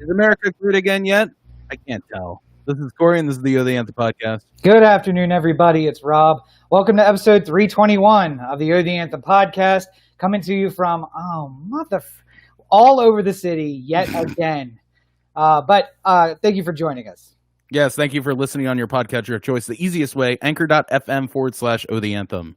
Is America great again yet? I can't tell. This is Corey, and this is the Anthem podcast. Good afternoon, everybody. It's Rob. Welcome to episode 321 of the Anthem podcast, coming to you from all over the city yet again. But thank you for joining us. Yes, thank you for listening on your podcatcher of choice. The easiest way, anchor.fm/OTheAnthem.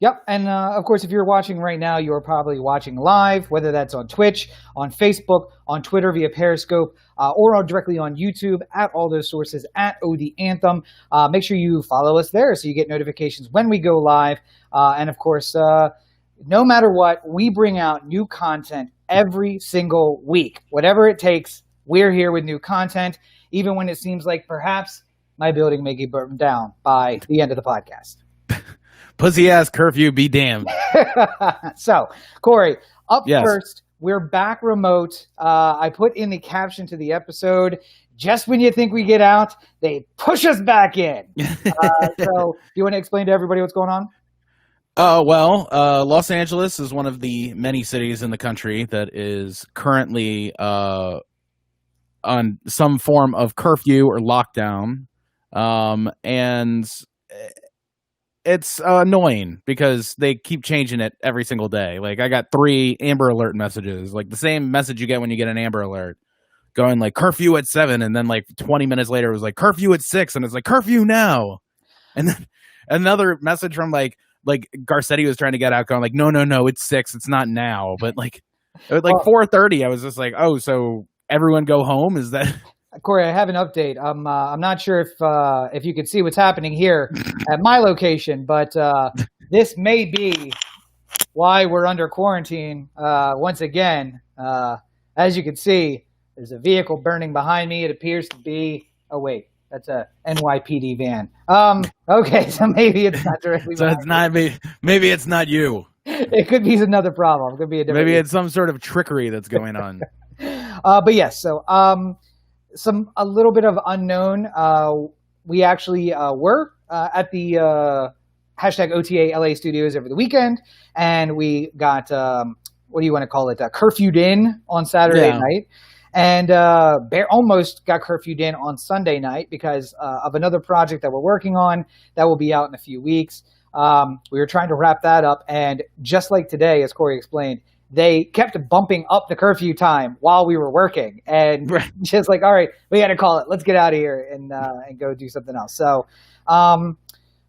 Yep, and of course, if you're watching right now, you are probably watching live, whether that's on Twitch, on Facebook, on Twitter via Periscope, or directly on YouTube at all those sources at Anthem. Make sure you follow us there so you get notifications when we go live. And of course, no matter what, we bring out new content every single week. Whatever it takes, we're here with new content, even when it seems like perhaps my building may get burned down by the end of the podcast. Pussy ass curfew, be damned. So, Corey, first, we're back remote. I put in the caption to the episode, just when you think we get out, they push us back in. So, do you want to explain to everybody what's going on? Los Angeles is one of the many cities in the country that is currently on some form of curfew or lockdown. And it's annoying because they keep changing it every single day. Like, I got 3 Amber Alert messages, like the same message you get when you get an Amber Alert, going like curfew at 7, and then like 20 minutes later it was like curfew at 6, and it's like curfew now. And then another message from like Garcetti was trying to get out, going like, no, it's 6, it's not now. But like 4:30, I was just like, oh, so everyone go home? Is that? Corey, I have an update. I'm not sure if you can see what's happening here at my location, but this may be why we're under quarantine once again. As you can see, there's a vehicle burning behind me. It appears to be. Oh wait, that's a NYPD van. Okay, so maybe it's not directly. So it's not me. Maybe it's not you. It could be another problem. It could be a different. Maybe it's some sort of trickery that's going on. But yes, so a little bit of unknown. We actually were at the hashtag OTA LA studios over the weekend, and we got what do you want to call it? Curfewed in on Saturday night, and almost got curfewed in on Sunday night because of another project that we're working on that will be out in a few weeks. We were trying to wrap that up, and just like today, as Corey explained, they kept bumping up the curfew time while we were working, and just like, all right, we got to call it. Let's get out of here and go do something else. So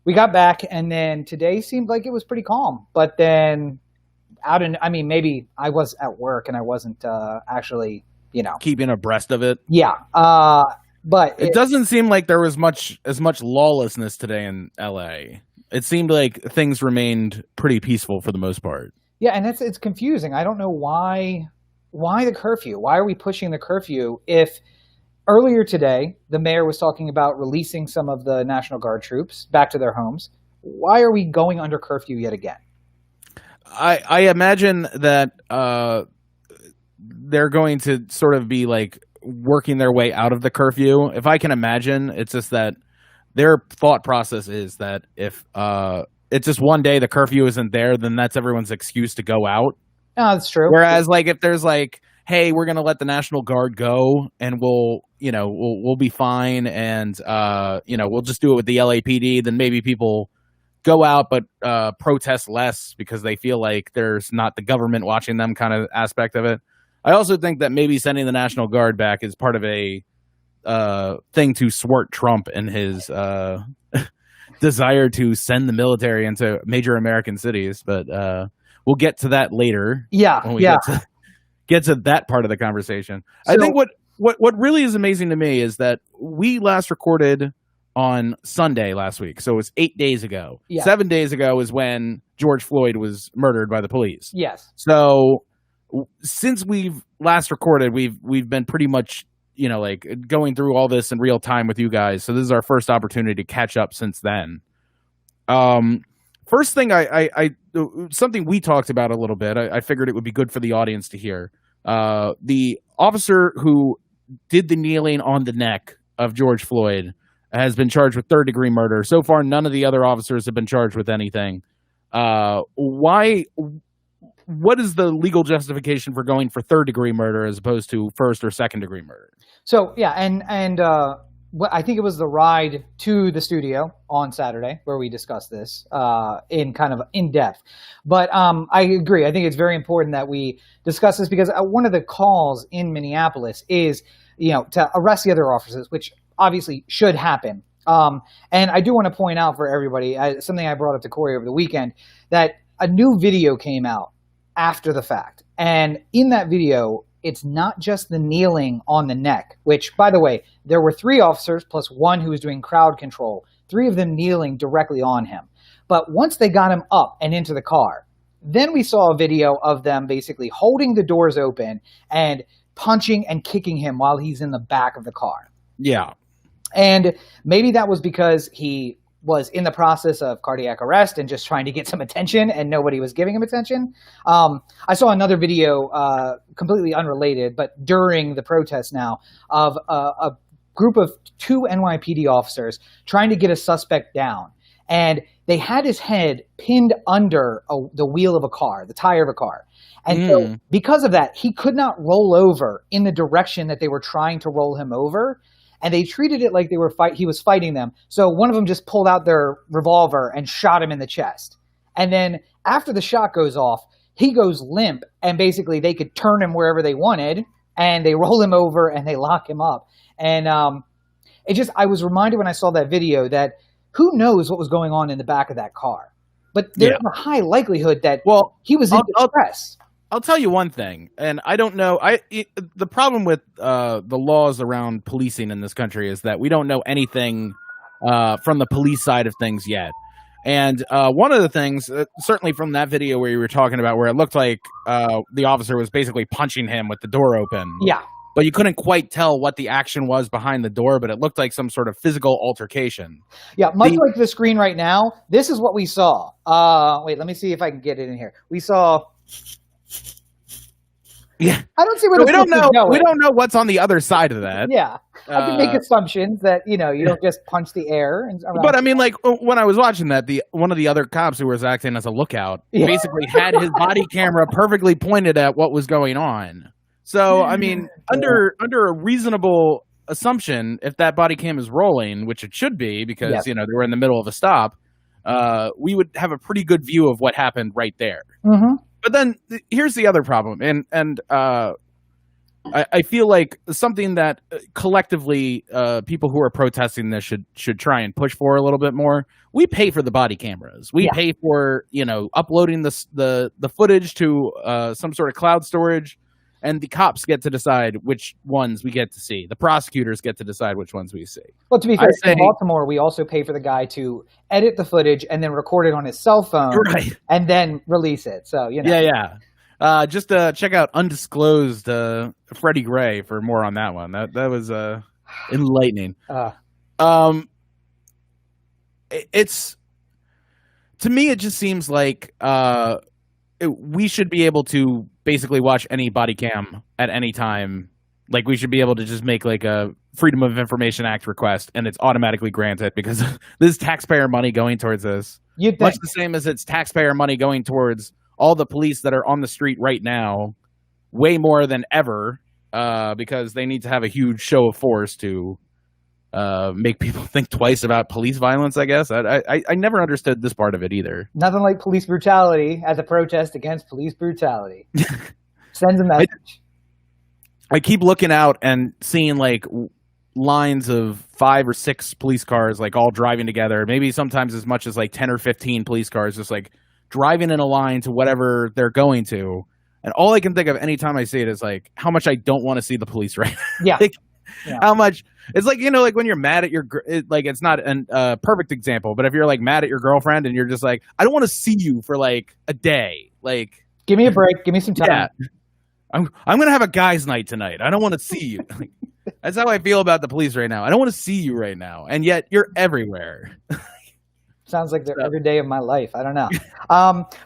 we got back, and then today seemed like it was pretty calm. But then maybe I was at work and I wasn't actually, keeping abreast of it. Yeah. But it doesn't seem like there was as much lawlessness today in LA. It seemed like things remained pretty peaceful for the most part. Yeah, and it's confusing. I don't know why the curfew? Why are we pushing the curfew if earlier today the mayor was talking about releasing some of the National Guard troops back to their homes? Why are we going under curfew yet again? I imagine that they're going to sort of be like working their way out of the curfew. If I can imagine, it's just that their thought process is that if it's just one day the curfew isn't there, then that's everyone's excuse to go out. No, that's true. Whereas like if there's like, hey, we're going to let the National Guard go and we'll be fine, and we'll just do it with the LAPD, then maybe people go out but protest less because they feel like there's not the government watching them kind of aspect of it. I also think that maybe sending the National Guard back is part of a thing to thwart Trump and his desire to send the military into major American cities, but we'll get to that later. Yeah, when we get to that part of the conversation. So, I think what really is amazing to me is that we last recorded on Sunday last week, so it's 8 days ago. Yeah. 7 days ago is when George Floyd was murdered by the police. Yes. So since we've last recorded, we've been pretty much like going through all this in real time with you guys. So this is our first opportunity to catch up since then. First thing, I something we talked about a little bit. I figured it would be good for the audience to hear. The officer who did the kneeling on the neck of George Floyd has been charged with third-degree murder. So far, none of the other officers have been charged with anything. Why what is the legal justification for going for third-degree murder as opposed to first or second-degree murder? So yeah, and I think it was the ride to the studio on Saturday where we discussed this in kind of in depth. But I agree. I think it's very important that we discuss this because one of the calls in Minneapolis is, to arrest the other officers, which obviously should happen. And I do want to point out for everybody, something I brought up to Corey over the weekend, that a new video came out after the fact. And in that video, it's not just the kneeling on the neck, which, by the way, there were 3 officers plus 1 who was doing crowd control, 3 of them kneeling directly on him. But once they got him up and into the car, then we saw a video of them basically holding the doors open and punching and kicking him while he's in the back of the car. Yeah. And maybe that was because he was in the process of cardiac arrest and just trying to get some attention and nobody was giving him attention. I saw another video, completely unrelated, but during the protest now, of a group of 2 NYPD officers trying to get a suspect down. And they had his head pinned under the wheel of a car, the tire of a car. And so because of that, he could not roll over in the direction that they were trying to roll him over. And they treated it like he was fighting them. So one of them just pulled out their revolver and shot him in the chest. And then after the shot goes off, he goes limp, and basically they could turn him wherever they wanted, and they roll him over and they lock him up. And I was reminded when I saw that video that who knows what was going on in the back of that car. But there's a high likelihood that he was in distress. I'll tell you one thing, and I don't know. The problem with the laws around policing in this country is that we don't know anything from the police side of things yet. And one of the things, certainly from that video where you were talking about, where it looked like the officer was basically punching him with the door open. Yeah. But you couldn't quite tell what the action was behind the door, but it looked like some sort of physical altercation. Yeah, much like the screen right now, this is what we saw. Wait, let me see if I can get it in here. We saw... Yeah, I don't see where we don't know. We don't know what's on the other side of that. Yeah, I can make assumptions that you don't just punch the air. But I mean, like when I was watching that, one of the other cops who was acting as a lookout basically had his body camera perfectly pointed at what was going on. So I mean, under a reasonable assumption, if that body cam is rolling, which it should be, because they were in the middle of a stop, we would have a pretty good view of what happened right there. Mm-hmm. But then here's the other problem, and I feel like something that collectively people who are protesting this should try and push for a little bit more. We pay for the body cameras. We pay for uploading the footage to some sort of cloud storage, and the cops get to decide which ones we get to see. The prosecutors get to decide which ones we see. Well, to be fair, in Baltimore, we also pay for the guy to edit the footage and then record it on his cell phone and then release it. So, Yeah. Just check out Undisclosed Freddie Gray for more on that one. That was enlightening. It's, to me, it just seems like we should be able to basically watch any body cam at any time. Like, we should be able to just make like a Freedom of Information Act request and it's automatically granted because this is taxpayer money going towards this. Much the same as it's taxpayer money going towards all the police that are on the street right now, way more than ever, because they need to have a huge show of force to make people think twice about police violence, I guess. I never understood this part of it either. Nothing like police brutality as a protest against police brutality. Sends a message. I keep looking out and seeing like lines of 5 or 6 police cars like all driving together, maybe sometimes as much as like 10 or 15 police cars just like driving in a line to whatever they're going to. And all I can think of anytime I see it is like how much I don't want to see the police right now. How much it's like, like when you're mad at your, like, it's not a perfect example, but if you're like mad at your girlfriend and you're just like, I don't want to see you for like a day, like, give me a break, give me some time. Yeah, I'm gonna have a guys' night tonight. I don't want to see you. That's how I feel about the police right now. I don't want to see you right now, and yet you're everywhere. Sounds like they're every day of my life. I don't know.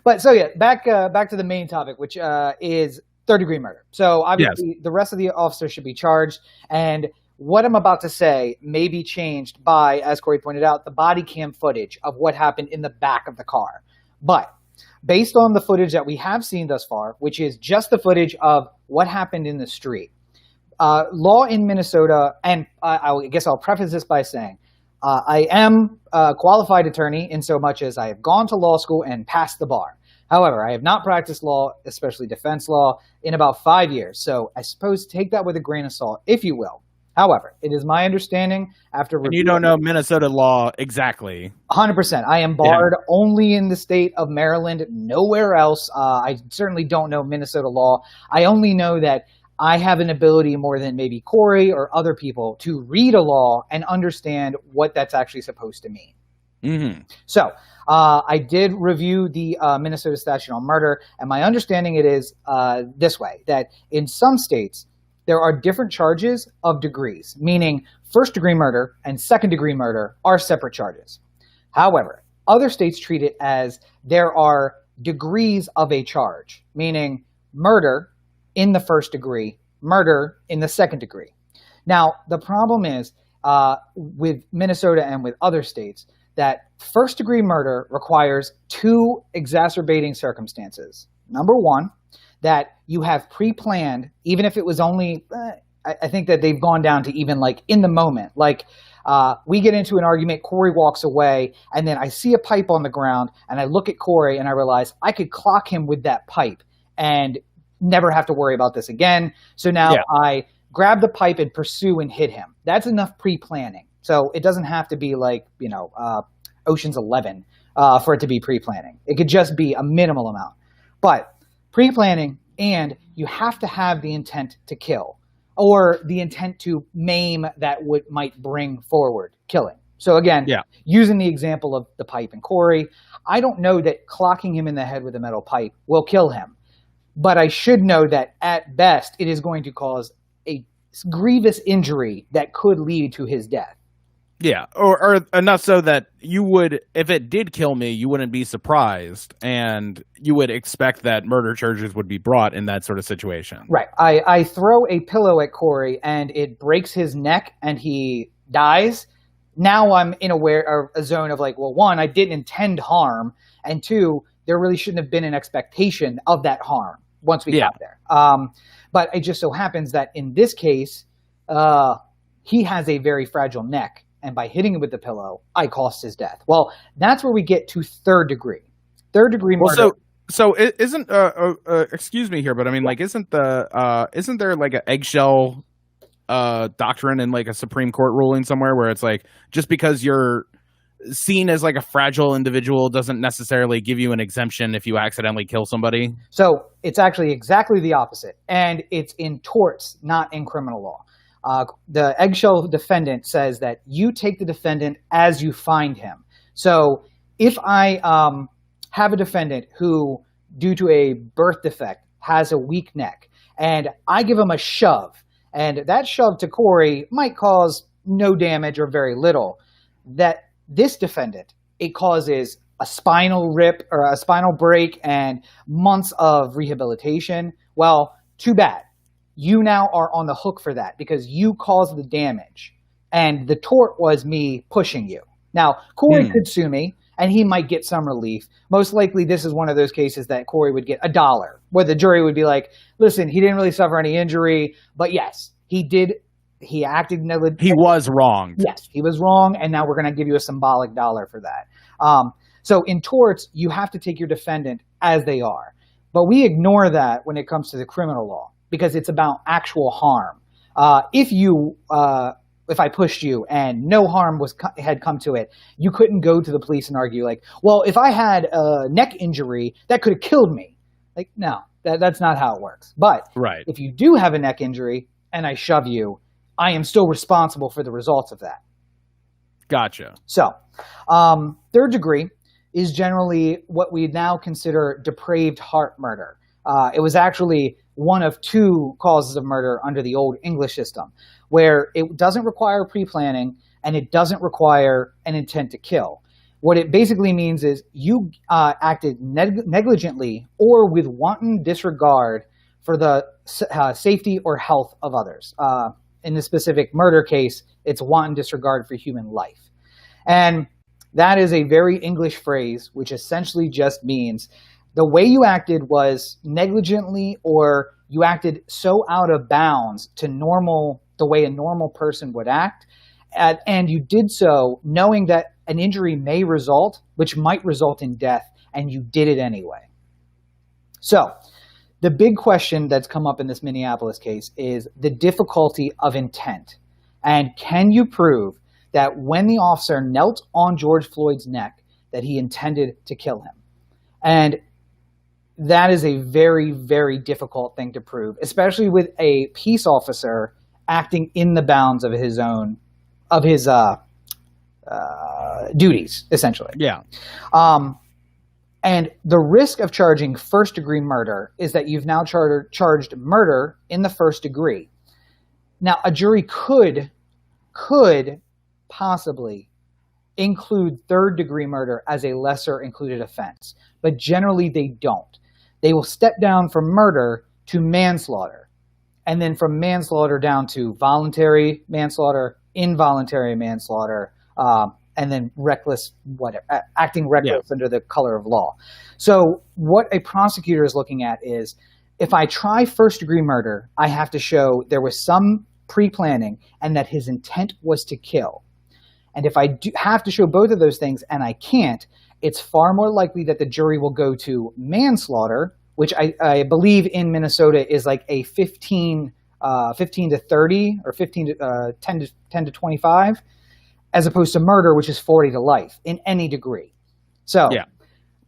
But so back to the main topic, which is third-degree murder. So obviously the rest of the officers should be charged, and what I'm about to say may be changed by, as Corey pointed out, the body cam footage of what happened in the back of the car. But based on the footage that we have seen thus far, which is just the footage of what happened in the street, law in Minnesota, and I guess I'll preface this by saying, I am a qualified attorney in so much as I have gone to law school and passed the bar. However, I have not practiced law, especially defense law, in about 5 years. So I suppose take that with a grain of salt, if you will. However, it is my understanding after And you don't know Minnesota law exactly. 100%. I am barred only in the state of Maryland, nowhere else. I certainly don't know Minnesota law. I only know that I have an ability more than maybe Corey or other people to read a law and understand what that's actually supposed to mean. Mm-hmm. So I did review the Minnesota statute on murder, and my understanding it is this way, that in some states, there are different charges of degrees, meaning first-degree murder and second-degree murder are separate charges. However, other states treat it as there are degrees of a charge, meaning murder in the first degree, murder in the second degree. Now, the problem is with Minnesota and with other states that first-degree murder requires two exacerbating circumstances. Number one, that you have pre-planned, even if it was only, I think that they've gone down to even like in the moment. Like we get into an argument, Corey walks away, and then I see a pipe on the ground, and I look at Corey, and I realize I could clock him with that pipe and never have to worry about this again. So now I grab the pipe and pursue and hit him. That's enough pre-planning. So it doesn't have to be like, Ocean's 11 for it to be pre-planning. It could just be a minimal amount. But pre-planning, and you have to have the intent to kill or the intent to maim that might bring forward killing. So again, using the example of the pipe and Corey, I don't know that clocking him in the head with a metal pipe will kill him. But I should know that at best, it is going to cause a grievous injury that could lead to his death. Yeah, or enough so that you would, if it did kill me, you wouldn't be surprised, and you would expect that murder charges would be brought in that sort of situation. Right. I throw a pillow at Corey, and it breaks his neck, and he dies. Now I'm in a zone of like, well, one, I didn't intend harm, and two, there really shouldn't have been an expectation of that harm once we got there. But it just so happens that in this case, he has a very fragile neck. And by hitting him with the pillow, I caused his death. Well, that's where we get to third degree. Third degree murder. Well, so isn't excuse me here, but I mean, like, isn't there like an eggshell doctrine in like a Supreme Court ruling somewhere where it's like just because you're seen as like a fragile individual doesn't necessarily give you an exemption if you accidentally kill somebody? So it's actually exactly the opposite, and it's in torts, not in criminal law. The eggshell defendant says that you take the defendant as you find him. So if I have a defendant who, due to a birth defect, has a weak neck, and I give him a shove, and that shove to Corey might cause no damage or very little, that this defendant, it causes a spinal rip or a spinal break and months of rehabilitation. Well, too bad. You now are on the hook for that because you caused the damage. And the tort was me pushing you. Now, Corey could sue me, and he might get some relief. Most likely, this is one of those cases that Corey would get $1, where the jury would be like, listen, he didn't really suffer any injury, but yes, he did. He acted negligently. He was wrong. Yes, he was wrong, and now we're going to give you a symbolic $1 for that. So in torts, you have to take your defendant as they are. But we ignore that when it comes to the criminal law, because it's about actual harm. If I pushed you and no harm had come to it, you couldn't go to the police and argue like, well, if I had a neck injury, that could have killed me. Like, no, that's not how it works. But if you do have a neck injury and I shove you, I am still responsible for the results of that. Gotcha. So, third degree is generally what we now consider depraved heart murder. It was actually one of two causes of murder under the old English system, where it doesn't require pre-planning and it doesn't require an intent to kill. What it basically means is you acted negligently or with wanton disregard for the safety or health of others. In the specific murder case, it's wanton disregard for human life. And that is a very English phrase, which essentially just means The way you acted was negligently, or you acted so out of bounds to the way a normal person would act. And you did so knowing that an injury may result, which might result in death, and you did it anyway. So the big question that's come up in this Minneapolis case is the difficulty of intent. And can you prove that when the officer knelt on George Floyd's neck, that he intended to kill him? And that is a very, very difficult thing to prove, especially with a peace officer acting in the bounds of his duties, essentially. Yeah. And the risk of charging first-degree murder is that you've now charged murder in the first degree. Now, a jury could possibly include third-degree murder as a lesser included offense, but generally they don't. They will step down from murder to manslaughter, and then from manslaughter down to voluntary manslaughter, involuntary manslaughter, and then acting reckless under the color of law. So what a prosecutor is looking at is, if I try first-degree murder, I have to show there was some pre-planning and that his intent was to kill. And if I have to show both of those things and I can't, it's far more likely that the jury will go to manslaughter, which I believe in Minnesota is like a 15 to 30 or 10 to 25, as opposed to murder, which is 40 to life in any degree. So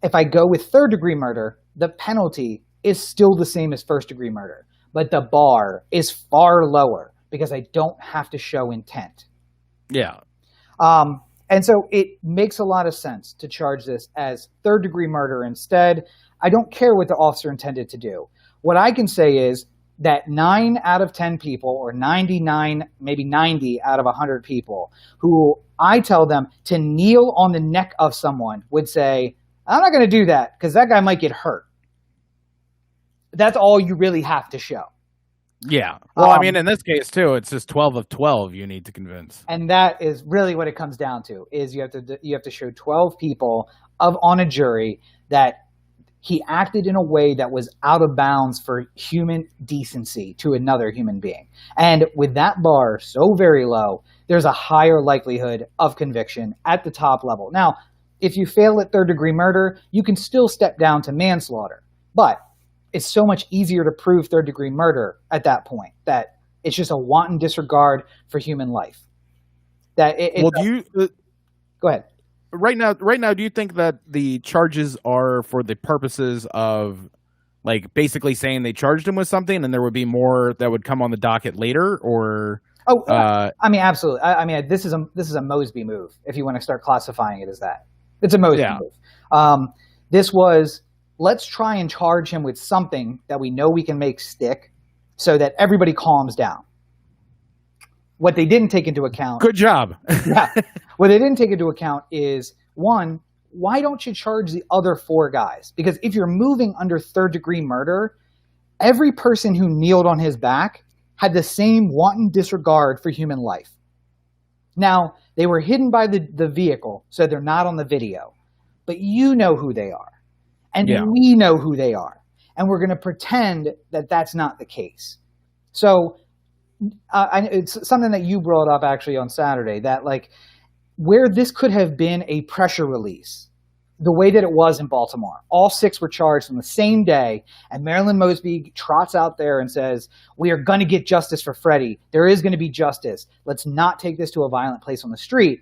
if I go with third-degree murder, the penalty is still the same as first-degree murder, but the bar is far lower because I don't have to show intent. Yeah. And so it makes a lot of sense to charge this as third-degree murder instead. I don't care what the officer intended to do. What I can say is that 9 out of 10 people, or 99, maybe 90 out of 100 people, who I tell them to kneel on the neck of someone would say, I'm not going to do that because that guy might get hurt. That's all you really have to show. Yeah. Well, I mean, in this case, too, it's just 12 of 12 you need to convince. And that is really what it comes down to, is you have to show 12 people on a jury that he acted in a way that was out of bounds for human decency to another human being. And with that bar so very low, there's a higher likelihood of conviction at the top level. Now, if you fail at third-degree murder, you can still step down to manslaughter. But it's so much easier to prove third-degree murder at that point, that it's just a wanton disregard for human life. Go ahead. Right now, do you think that the charges are for the purposes of, like, basically saying they charged him with something and there would be more that would come on the docket later, or? I mean, absolutely. I mean, this is a Mosby move, if you want to start classifying it as that. It's a Mosby move. This was, let's try and charge him with something that we know we can make stick so that everybody calms down. What they didn't take into account... Good job. What they didn't take into account is, one, why don't you charge the other 4 guys? Because if you're moving under third-degree murder, every person who kneeled on his back had the same wanton disregard for human life. Now, they were hidden by the vehicle, so they're not on the video. But you know who they are. And we know who they are. And we're going to pretend that that's not the case. So it's something that you brought up actually on Saturday, that like where this could have been a pressure release, the way that it was in Baltimore. All 6 were charged on the same day, and Marilyn Mosby trots out there and says, we are going to get justice for Freddie. There is going to be justice. Let's not take this to a violent place on the street.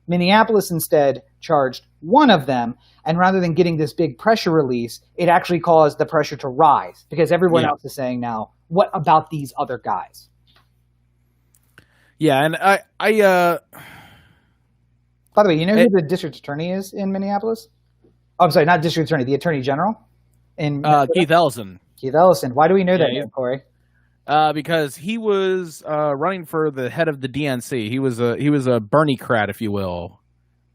Minneapolis instead charged one of them, and rather than getting this big pressure release, it actually caused the pressure to rise, because everyone else is saying now, what about these other guys? Yeah, and By the way, you know who the district attorney is in Minneapolis? Oh, I'm sorry, not district attorney, the attorney general? Keith Ellison. Keith Ellison. Why do we know that, Corey? Because he was running for the head of the DNC. He was a Bernie-crat, if you will,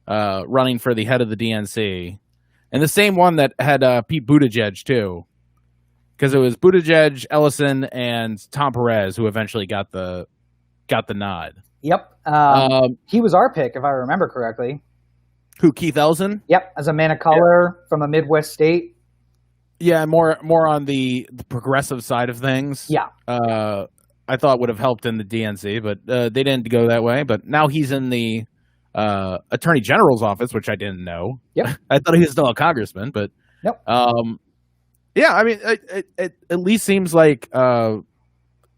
running for the head of the DNC, and the same one that had Pete Buttigieg too, because it was Buttigieg, Ellison, and Tom Perez who eventually got the nod. Yep. He was our pick, if I remember correctly. Who, Keith Ellison? Yep, as a man of color from a Midwest state. Yeah, more on the progressive side of things. Yeah. I thought would have helped in the DNC, but they didn't go that way. But now he's in the Attorney General's office, which I didn't know. Yep. I thought he was still a congressman, but nope. Yeah, I mean, it at least seems like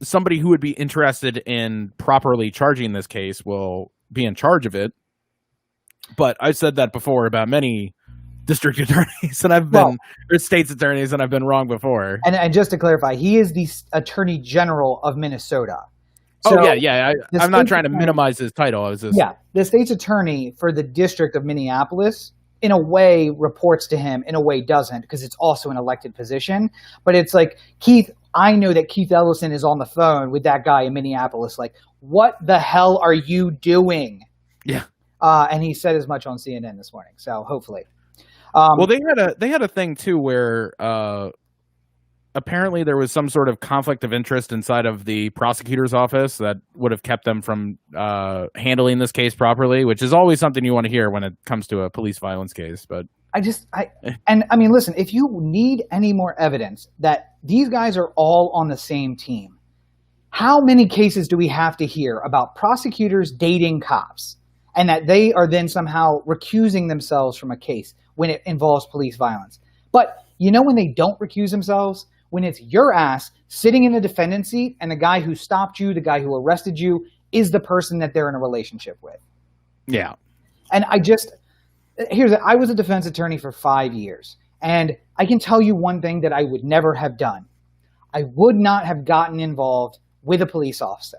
somebody who would be interested in properly charging this case will be in charge of it. But I've said that before about many district attorneys, and or state's attorneys, and I've been wrong before. And just to clarify, he is the Attorney General of Minnesota. So I'm not trying to minimize his title. I was just the state's attorney for the District of Minneapolis, in a way, reports to him, in a way doesn't, because it's also an elected position. But it's like, Keith, I know that Keith Ellison is on the phone with that guy in Minneapolis. Like, what the hell are you doing? Yeah. And he said as much on CNN this morning. So hopefully. Well, they had a thing too where apparently there was some sort of conflict of interest inside of the prosecutor's office that would have kept them from handling this case properly, which is always something you want to hear when it comes to a police violence case. But I mean, listen, if you need any more evidence that these guys are all on the same team, how many cases do we have to hear about prosecutors dating cops and that they are then somehow recusing themselves from a case when it involves police violence? But you know when they don't recuse themselves? When it's your ass sitting in the defendant's seat and the guy who stopped you, the guy who arrested you, is the person that they're in a relationship with. Yeah. And I was a defense attorney for 5 years, and I can tell you one thing that I would never have done. I would not have gotten involved with a police officer.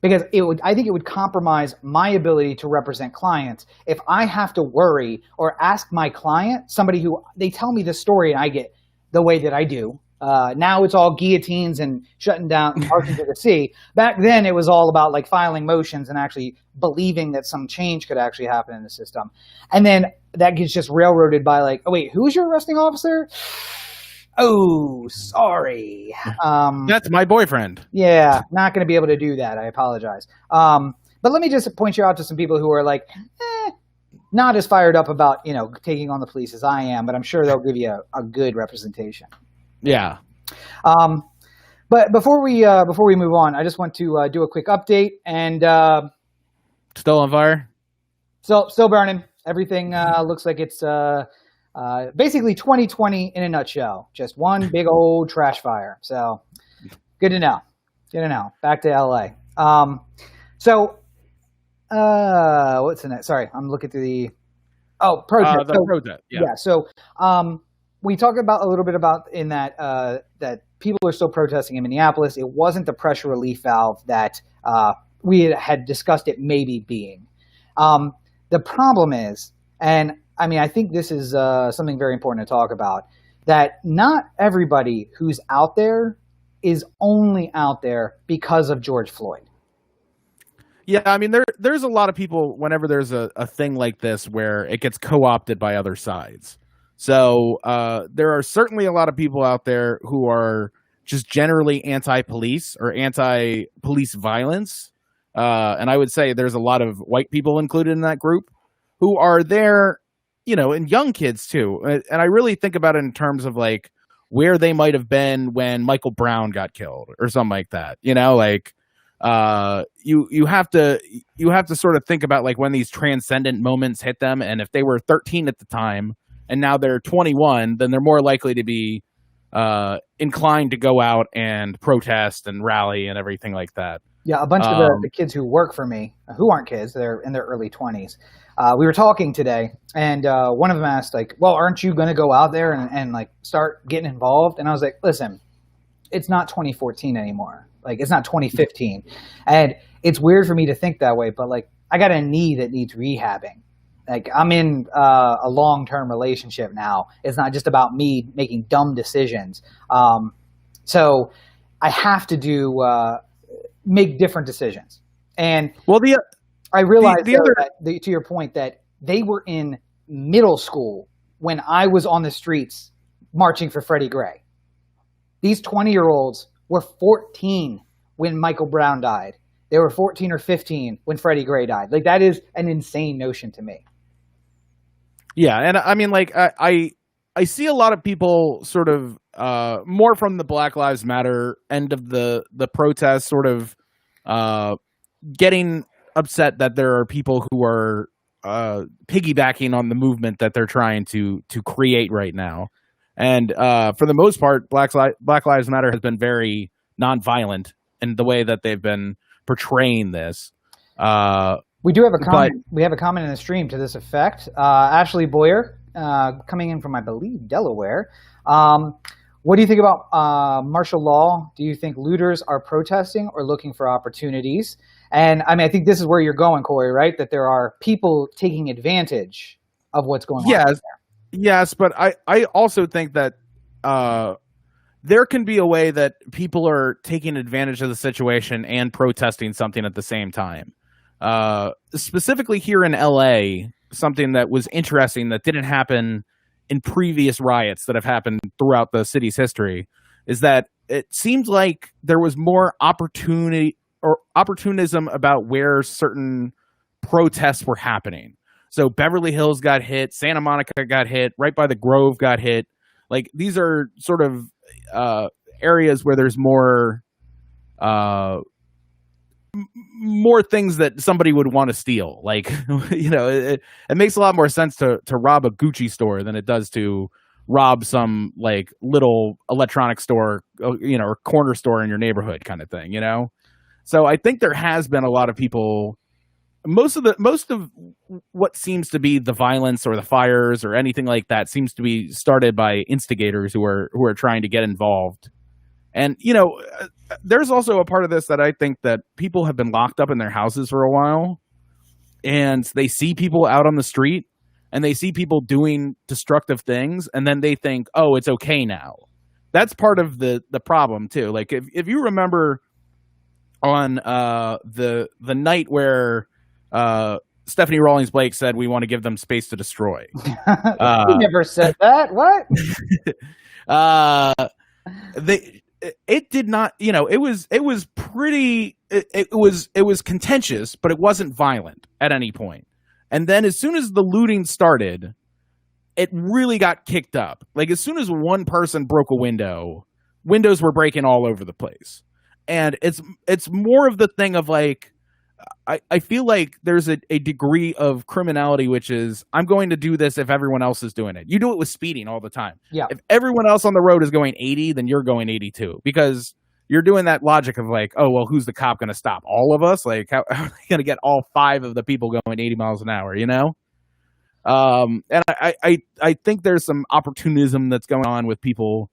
Because I think it would compromise my ability to represent clients if I have to worry or ask my client, somebody who they tell me the story and I get the way that I do. Now it's all guillotines and shutting down marching to the sea. Back then it was all about like filing motions and actually believing that some change could actually happen in the system. And then that gets just railroaded by like, oh wait, who's your arresting officer? Oh, sorry. That's my boyfriend. Yeah, not going to be able to do that. I apologize. But let me just point you out to some people who are like, not as fired up about, taking on the police as I am, but I'm sure they'll give you a good representation. Yeah. But before we move on, I just want to do a quick update and still on fire. Still burning. Everything looks like it's basically 2020 in a nutshell. Just one big old trash fire. So good to know. Good to know. Back to LA. What's the next? Sorry, I'm looking through the protest. Protest. Yeah. So we talked about a little bit about in that that people are still protesting in Minneapolis. It wasn't the pressure relief valve that we had discussed it maybe being. The problem is, and I mean, I think this is something very important to talk about, that not everybody who's out there is only out there because of George Floyd. Yeah, I mean, there's a lot of people whenever there's a thing like this where it gets co-opted by other sides. So there are certainly a lot of people out there who are just generally anti-police or anti-police violence. And I would say there's a lot of white people included in that group who are there, and young kids too. And I really think about it in terms of like where they might have been when Michael Brown got killed or something like that. You have to sort of think about like when these transcendent moments hit them. And if they were 13 at the time and now they're 21, then they're more likely to be inclined to go out and protest and rally and everything like that. Yeah, a bunch of the kids who work for me, who aren't kids, they're in their early 20s. We were talking today, and one of them asked, like, well, aren't you going to go out there and like start getting involved? And I was like, listen, it's not 2014 anymore. Like, it's not 2015. And it's weird for me to think that way, but like, I got a knee that needs rehabbing. Like, I'm in a long-term relationship now. It's not just about me making dumb decisions. So I have to make different decisions. And I realized that, to your point, that they were in middle school when I was on the streets marching for Freddie Gray. These 20-year-olds were 14 when Michael Brown died. They were 14 or 15 when Freddie Gray died. Like, that is an insane notion to me. Yeah, and I mean, like, I see a lot of people sort of more from the Black Lives Matter end of the protest, sort of getting upset that there are people who are piggybacking on the movement that they're trying to create right now. And for the most part, Black Lives Matter has been very nonviolent in the way that they've been portraying this. We do have a comment. We have a comment in the stream to this effect. Ashley Boyer, coming in from, I believe, Delaware. What do you think about martial law? Do you think looters are protesting or looking for opportunities? And I mean, I think this is where you're going, Corey, right? That there are people taking advantage of what's going on. Yes, yes, but I also think that there can be a way that people are taking advantage of the situation and protesting something at the same time. Specifically here in LA, something that was interesting that didn't happen in previous riots that have happened throughout the city's history is that it seemed like there was more opportunity or opportunism about where certain protests were happening. So Beverly Hills got hit, Santa Monica got hit, right by the Grove got hit. Like, these are sort of areas where there's more things that somebody would want to steal. Like, you know, it makes a lot more sense to rob a Gucci store than it does to rob some like little electronic store, you know, or corner store in your neighborhood kind of thing, you know? So I think there has been a lot of people, most of what seems to be the violence or the fires or anything like that seems to be started by instigators who are trying to get involved. And, you know, there's also a part of this that I think that people have been locked up in their houses for a while, and they see people out on the street and they see people doing destructive things, and then they think, oh, it's okay now. That's part of the problem too. Like, if you remember on the night where Stephanie Rawlings Blake said we want to give them space to destroy. You never said that. What? It did not, you know, it was pretty, it was contentious, but it wasn't violent at any point. And then as soon as the looting started, it really got kicked up. Like, as soon as one person broke a window, windows were breaking all over the place. And it's more of the thing of like, I feel like there's a degree of criminality, which is, I'm going to do this if everyone else is doing it. You do it with speeding all the time. Yeah. If everyone else on the road is going 80, then you're going 82, because you're doing that logic of like, oh, well, who's the cop going to stop? All of us? Like, how are they going to get all 5 of the people going 80 miles an hour, you know? And I think there's some opportunism that's going on with people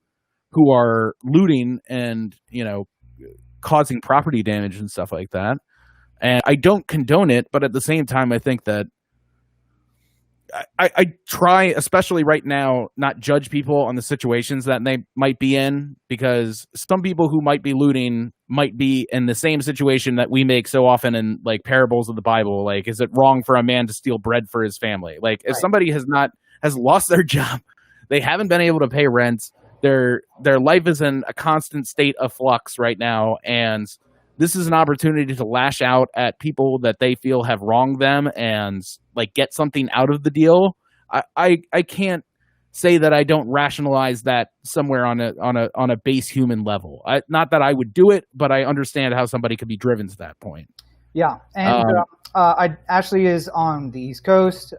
who are looting and, you know, causing property damage and stuff like that. And I don't condone it, but at the same time, I think that I try, especially right now, not judge people on the situations that they might be in, because some people who might be looting might be in the same situation that we make so often in like parables of the Bible. Like, is it wrong for a man to steal bread for his family? Like, if somebody has lost their job, they haven't been able to pay rent, their life is in a constant state of flux right now, and this is an opportunity to lash out at people that they feel have wronged them and like get something out of the deal. I can't say that I don't rationalize that somewhere on a base human level. Not that I would do it, but I understand how somebody could be driven to that point. Yeah, and Ashley is on the East Coast.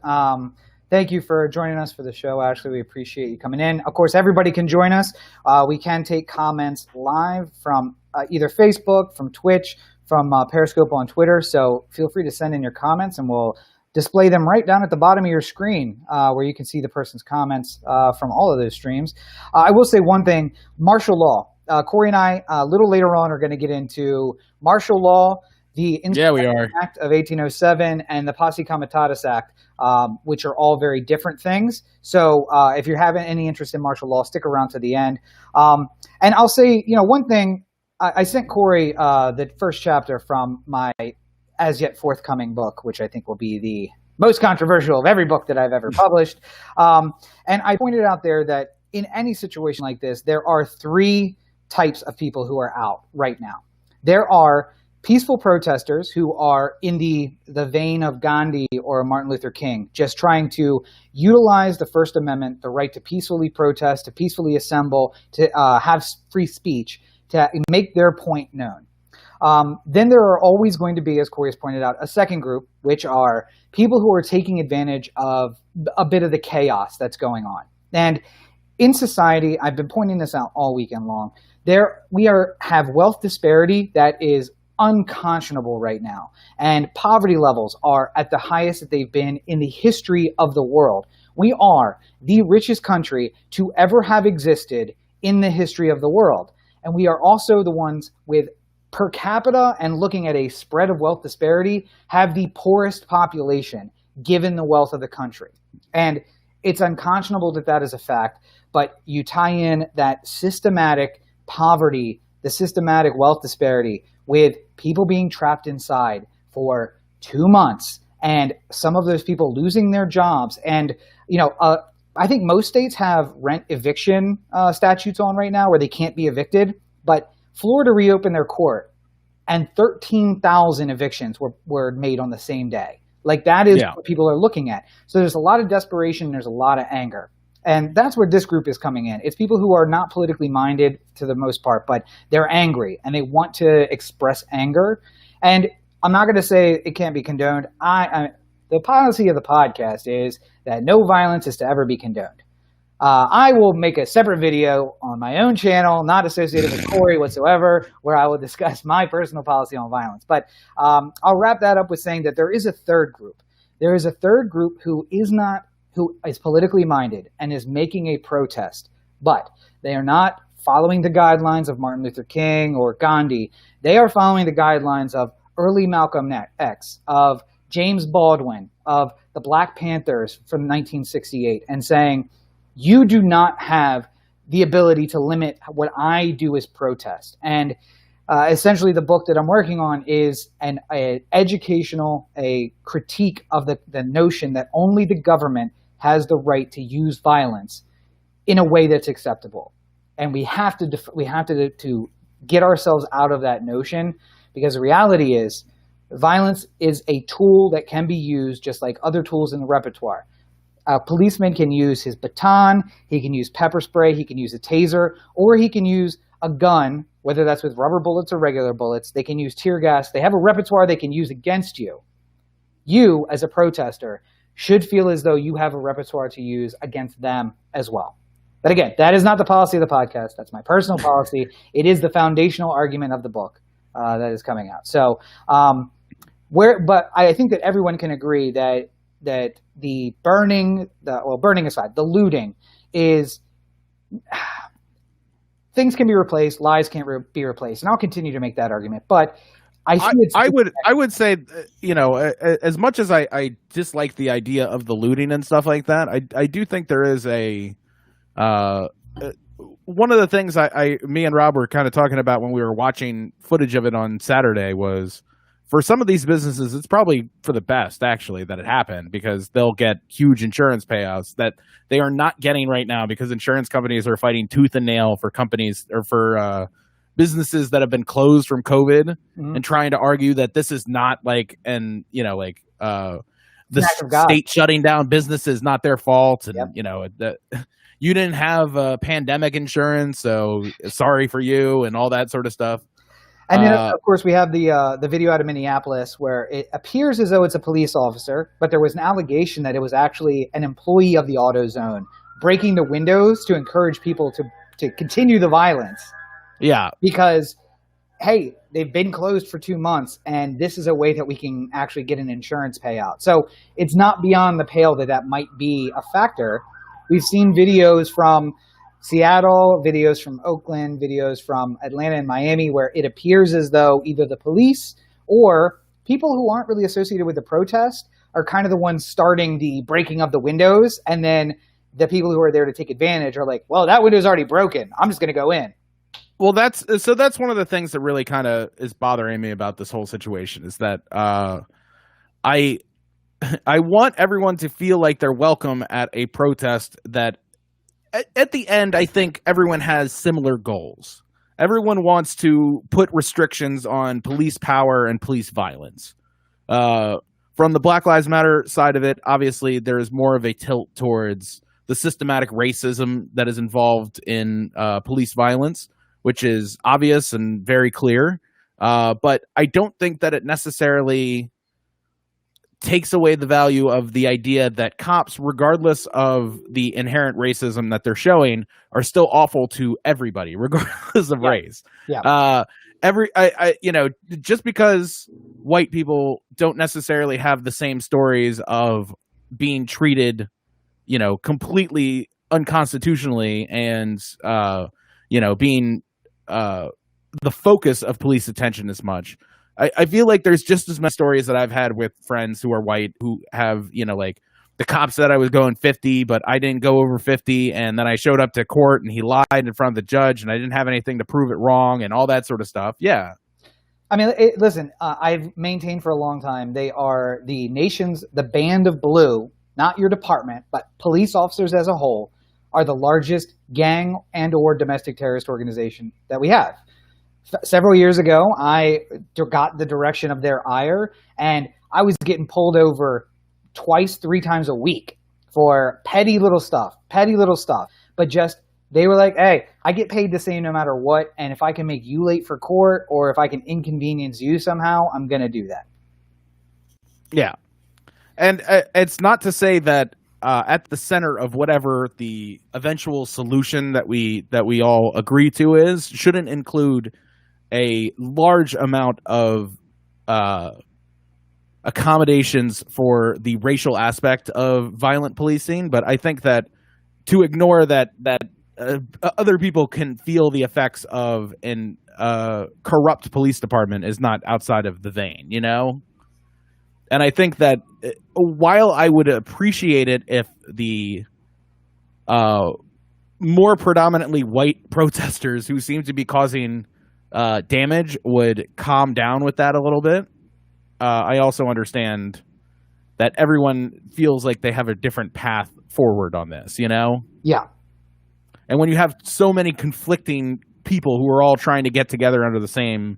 Thank you for joining us for the show, Ashley. We appreciate you coming in. Of course, everybody can join us. We can take comments live from either Facebook, from Twitch, from Periscope on Twitter. So feel free to send in your comments, and we'll display them right down at the bottom of your screen where you can see the person's comments from all of those streams. I will say one thing, martial law. Corey and I, a little later on, are going to get into martial law, the Insurrection Act of 1807, and the Posse Comitatus Act, which are all very different things. So if you're having any interest in martial law, stick around to the end. And I'll say, you know, one thing, I sent Corey the first chapter from my as yet forthcoming book, which I think will be the most controversial of every book that I've ever published. And I pointed out there that in any situation like this, there are 3 types of people who are out right now. There are peaceful protesters who are in the vein of Gandhi or Martin Luther King, just trying to utilize the First Amendment, the right to peacefully protest, to peacefully assemble, to have free speech, to make their point known. Then there are always going to be, as Corey has pointed out, a second group, which are people who are taking advantage of a bit of the chaos that's going on. And in society, I've been pointing this out all weekend long, we have wealth disparity that is unconscionable right now. And poverty levels are at the highest that they've been in the history of the world. We are the richest country to ever have existed in the history of the world. And we are also the ones with per capita and looking at a spread of wealth disparity have the poorest population given the wealth of the country. And it's unconscionable that that is a fact, but you tie in that systematic poverty, the systematic wealth disparity with people being trapped inside for 2 months and some of those people losing their jobs. And, I think most states have rent eviction statutes on right now where they can't be evicted, but Florida reopened their court and 13,000 evictions were made on the same day. Like that is what people are looking at. So there's a lot of desperation. There's a lot of anger. And that's where this group is coming in. It's people who are not politically minded to the most part, but they're angry and they want to express anger. And I'm not going to say it can't be condoned. The policy of the podcast is that no violence is to ever be condoned. I will make a separate video on my own channel, not associated with Corey whatsoever, where I will discuss my personal policy on violence. But I'll wrap that up with saying that there is a third group. There is a third group who is politically minded and is making a protest, but they are not following the guidelines of Martin Luther King or Gandhi. They are following the guidelines of early Malcolm X, of James Baldwin, of the Black Panthers from 1968, and saying, you do not have the ability to limit what I do as protest. And essentially the book that I'm working on is an educational, a critique of the notion that only the government has the right to use violence in a way that's acceptable. And we have to get ourselves out of that notion, because the reality is violence is a tool that can be used just like other tools in the repertoire. A policeman can use his baton, he can use pepper spray, he can use a taser, or he can use a gun, whether that's with rubber bullets or regular bullets. They can use tear gas. They have a repertoire they can use against you. You, as a protester, should feel as though you have a repertoire to use against them as well. But again, that is not the policy of the podcast. That's my personal policy. It is the foundational argument of the book that is coming out. So, but I think that everyone can agree that the burning aside, the looting is things can be replaced, lies can't be replaced, and I'll continue to make that argument. But I would say, as much as I dislike the idea of the looting and stuff like that, I do think there is a one of the things me and Rob were kind of talking about when we were watching footage of it on Saturday was, for some of these businesses, it's probably for the best, actually, that it happened, because they'll get huge insurance payouts that they are not getting right now, because insurance companies are fighting tooth and nail for companies or for businesses that have been closed from COVID, and trying to argue that this is not the state shutting down businesses, not their fault. And, you didn't have pandemic insurance, so sorry for you, and all that sort of stuff. And then, of course, we have the video out of Minneapolis where it appears as though it's a police officer, but there was an allegation that it was actually an employee of the AutoZone breaking the windows to encourage people to continue the violence. Yeah. Because, hey, they've been closed for 2 months, and this is a way that we can actually get an insurance payout. So it's not beyond the pale that might be a factor. We've seen videos from Seattle, videos from Oakland, videos from Atlanta and Miami, where it appears as though either the police or people who aren't really associated with the protest are kind of the ones starting the breaking of the windows. And then the people who are there to take advantage are like, well, that window's already broken, I'm just going to go in. Well, that's one of the things that really kind of is bothering me about this whole situation, is that I want everyone to feel like they're welcome at a protest that, at the end, I think everyone has similar goals. Everyone wants to put restrictions on police power and police violence. From the Black Lives Matter side of it, obviously there is more of a tilt towards the systematic racism that is involved in police violence, which is obvious and very clear. But I don't think that it necessarily takes away the value of the idea that cops, regardless of the inherent racism that they're showing, are still awful to everybody, regardless of race. Yeah. Just because white people don't necessarily have the same stories of being treated, completely unconstitutionally and, being the focus of police attention as much. I feel like there's just as many stories that I've had with friends who are white who have, like the cop said I was going 50, but I didn't go over 50. And then I showed up to court and he lied in front of the judge and I didn't have anything to prove it wrong and all that sort of stuff. Yeah. I mean, listen, I've maintained for a long time, they are the band of blue, not your department, but police officers as a whole are the largest gang and or domestic terrorist organization that we have. Several years ago, I got the direction of their ire, and I was getting pulled over twice, 3 times a week for petty little stuff. But just, they were like, hey, I get paid the same no matter what, and if I can make you late for court or if I can inconvenience you somehow, I'm going to do that. Yeah. And it's not to say that at the center of whatever the eventual solution that we all agree to shouldn't include a large amount of accommodations for the racial aspect of violent policing. But I think that to ignore that other people can feel the effects of an corrupt police department is not outside of the vein, And I think that while I would appreciate it if the more predominantly white protesters who seem to be causing damage would calm down with that a little bit, I also understand that everyone feels like they have a different path forward on this, Yeah. And when you have so many conflicting people who are all trying to get together under the same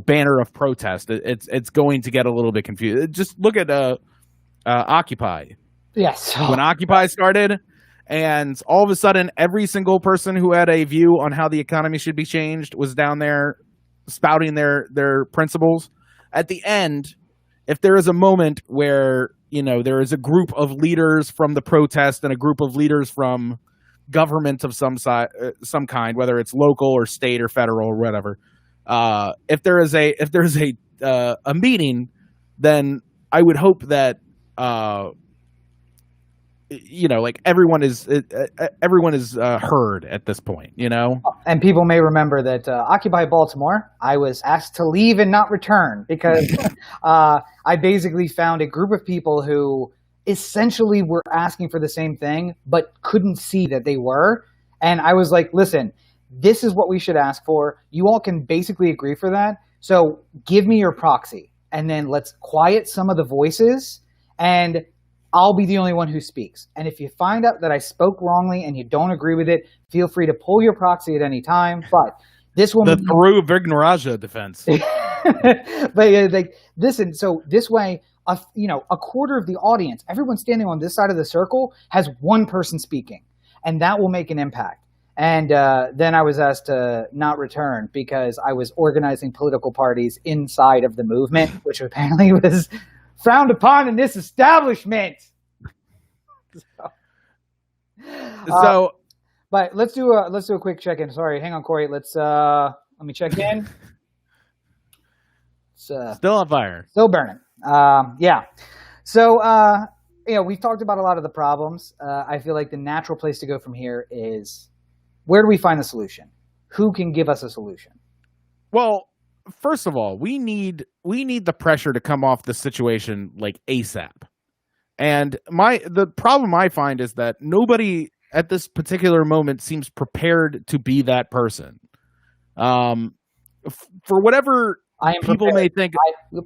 banner of protest, it's going to get a little bit confused. Just look at Occupy. Yes. When Occupy started, and all of a sudden, every single person who had a view on how the economy should be changed was down there spouting their principles. At the end, if there is a moment where there is a group of leaders from the protest and a group of leaders from government of some kind, whether it's local or state or federal or whatever. If there's a meeting, then I would hope that everyone is heard at this point, And people may remember that Occupy Baltimore, I was asked to leave and not return because I basically found a group of people who essentially were asking for the same thing, but couldn't see that they were. And I was like, listen, this is what we should ask for. You all can basically agree for that. So give me your proxy and then let's quiet some of the voices and I'll be the only one who speaks. And if you find out that I spoke wrongly and you don't agree with it, feel free to pull your proxy at any time. But this will the Peru Vignoraja defense. But listen, so this way, a quarter of the audience, everyone standing on this side of the circle has one person speaking, and that will make an impact. And then I was asked to not return because I was organizing political parties inside of the movement, which apparently was frowned upon in this establishment. But let's do a quick check-in. Sorry, hang on, Corey. Let me check in. Still on fire. Still burning. Yeah. So we've talked about a lot of the problems. I feel like the natural place to go from here is, where do we find the solution? Who can give us a solution? Well, first of all, we need the pressure to come off the situation like ASAP. And the problem I find is that nobody at this particular moment seems prepared to be that person. For whatever people may think,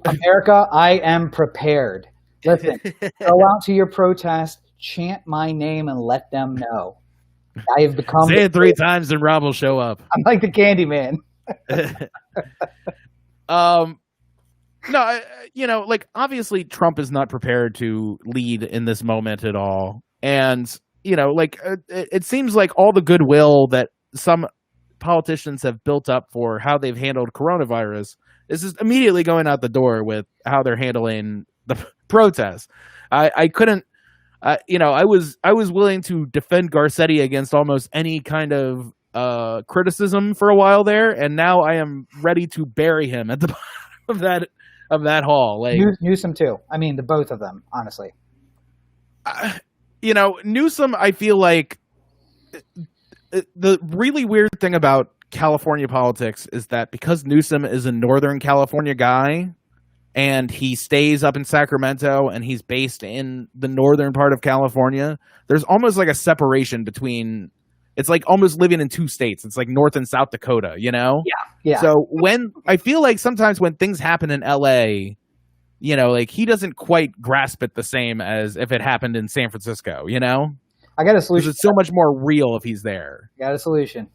America, I am prepared. Listen, go out to your protest, chant my name, and let them know I have become. Say it 3 times and Rob will show up. I'm like the candy man. No, like obviously Trump is not prepared to lead in this moment at all. And, like it seems like all the goodwill that some politicians have built up for how they've handled coronavirus is just immediately going out the door with how they're handling the protests. I couldn't, I was willing to defend Garcetti against almost any kind of criticism for a while there, and now I am ready to bury him at the bottom of that hall. Like Newsom too. I mean, the both of them, honestly. Newsom, I feel like the really weird thing about California politics is that because Newsom is a Northern California guy and he stays up in Sacramento and he's based in the northern part of California, there's almost like a separation between, it's like almost living in 2 states. It's like North and South Dakota, Yeah. So I feel like sometimes when things happen in LA, like he doesn't quite grasp it the same as if it happened in San Francisco, I got a solution. It's so much more real if he's there. Got a solution.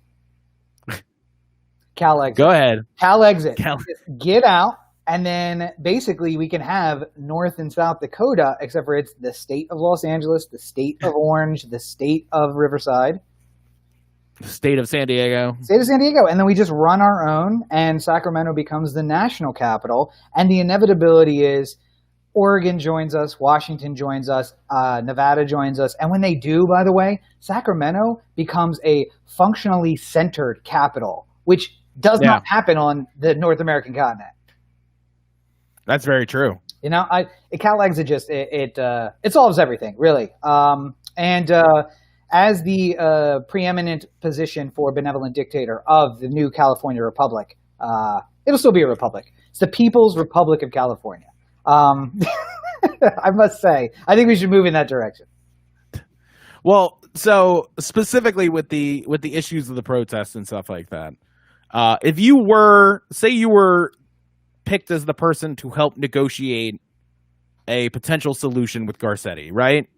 Cal exit. Go ahead. Cal exit. Just get out, and then basically we can have North and South Dakota, except for it's the state of Los Angeles, the state of Orange, the state of Riverside. State of San Diego. State of San Diego. And then we just run our own, and Sacramento becomes the national capital. And the inevitability is Oregon joins us, Washington joins us, Nevada joins us. And when they do, by the way, Sacramento becomes a functionally centered capital, which does not happen on the North American continent. That's very true. Cal exit just, it solves everything, really. As the preeminent position for benevolent dictator of the new California Republic, it'll still be a republic. It's the People's Republic of California. I must say, I think we should move in that direction. Well, so specifically with the issues of the protests and stuff like that, if you were picked as the person to help negotiate a potential solution with Garcetti, right?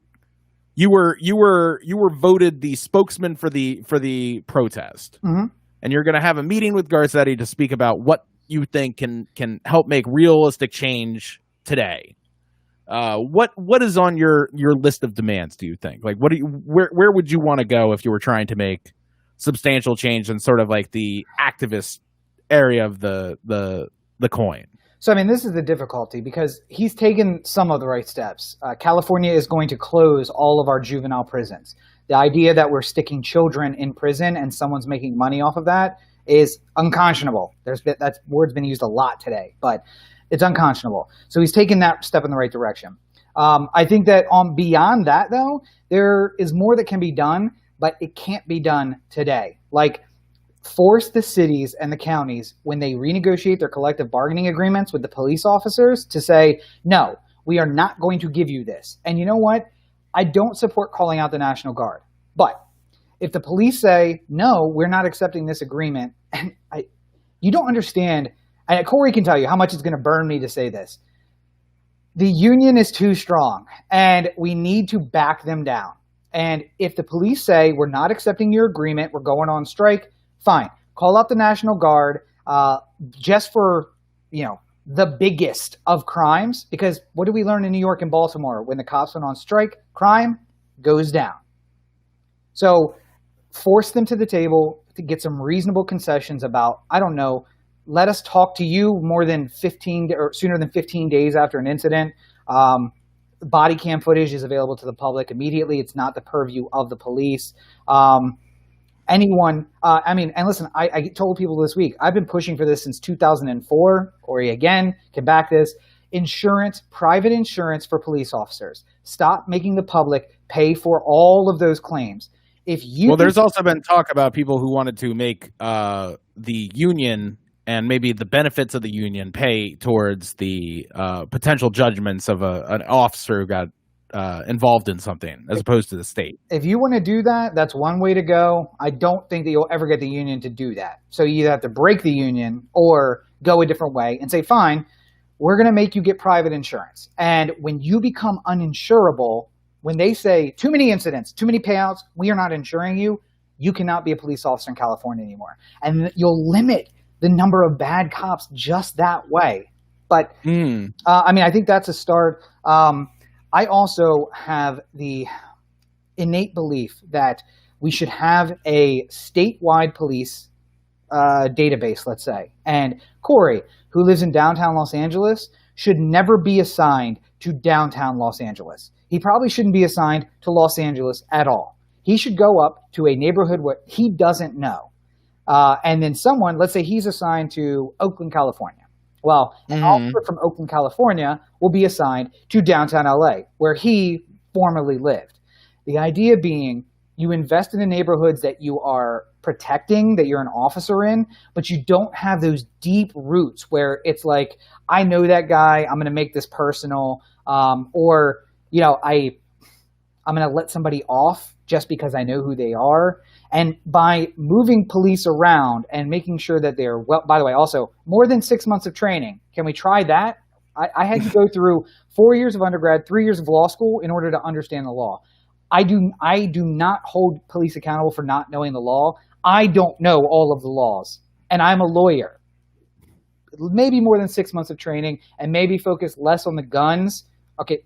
You were voted the spokesman for the protest, and you're going to have a meeting with Garcetti to speak about what you think can help make realistic change today. What is on your list of demands? Do you think, like, where would you want to go if you were trying to make substantial change in sort of like the activist area of the coin? So, I mean, this is the difficulty because he's taken some of the right steps. California is going to close all of our juvenile prisons. The idea that we're sticking children in prison and someone's making money off of that is unconscionable. That word's been used a lot today, but it's unconscionable. So he's taken that step in the right direction. I think that beyond that, though, there is more that can be done, but it can't be done today. Like, force the cities and the counties, when they renegotiate their collective bargaining agreements with the police officers, to say, no, we are not going to give you this. And you know what? I don't support calling out the National Guard. But if the police say, no, we're not accepting this agreement, and you don't understand, and Corey can tell you how much it's going to burn me to say this. The union is too strong, and we need to back them down. And if the police say, we're not accepting your agreement, we're going on strike, fine. Call out the National Guard just for, the biggest of crimes. Because what did we learn in New York and Baltimore? When the cops went on strike, crime goes down. So force them to the table to get some reasonable concessions about, I don't know, let us talk to you sooner than 15 days after an incident. Body cam footage is available to the public immediately. It's not the purview of the police. Anyone, and listen, I told people this week, I've been pushing for this since 2004. Corey, again, can back this. Insurance, private insurance for police officers. Stop making the public pay for all of those claims. There's also been talk about people who wanted to make the union and maybe the benefits of the union pay towards the potential judgments of an officer who got involved in something as opposed to the state. If you want to do that, that's one way to go. I don't think that you'll ever get the union to do that. So you either have to break the union or go a different way and say, fine, we're going to make you get private insurance. And when you become uninsurable, when they say too many incidents, too many payouts, we are not insuring you, you cannot be a police officer in California anymore. And you'll limit the number of bad cops just that way. But, I think that's a start. I also have the innate belief that we should have a statewide police database, let's say. And Corey, who lives in downtown Los Angeles, should never be assigned to downtown Los Angeles. He probably shouldn't be assigned to Los Angeles at all. He should go up to a neighborhood where he doesn't know. And then someone, let's say he's assigned to Oakland, California. Well, an officer from Oakland, California will be assigned to downtown LA, where he formerly lived. The idea being, you invest in the neighborhoods that you are protecting, that you're an officer in, but you don't have those deep roots where it's like, I know that guy, I'm going to make this personal, or, I'm going to let somebody off just because I know who they are. And by moving police around and making sure that they're, well, by the way, also more than 6 months of training. Can we try that? I had to go through 4 years of undergrad, 3 years of law school in order to understand the law. I do not hold police accountable for not knowing the law. I don't know all of the laws, and I'm a lawyer. Maybe more than 6 months of training, and maybe focus less on the guns. Okay,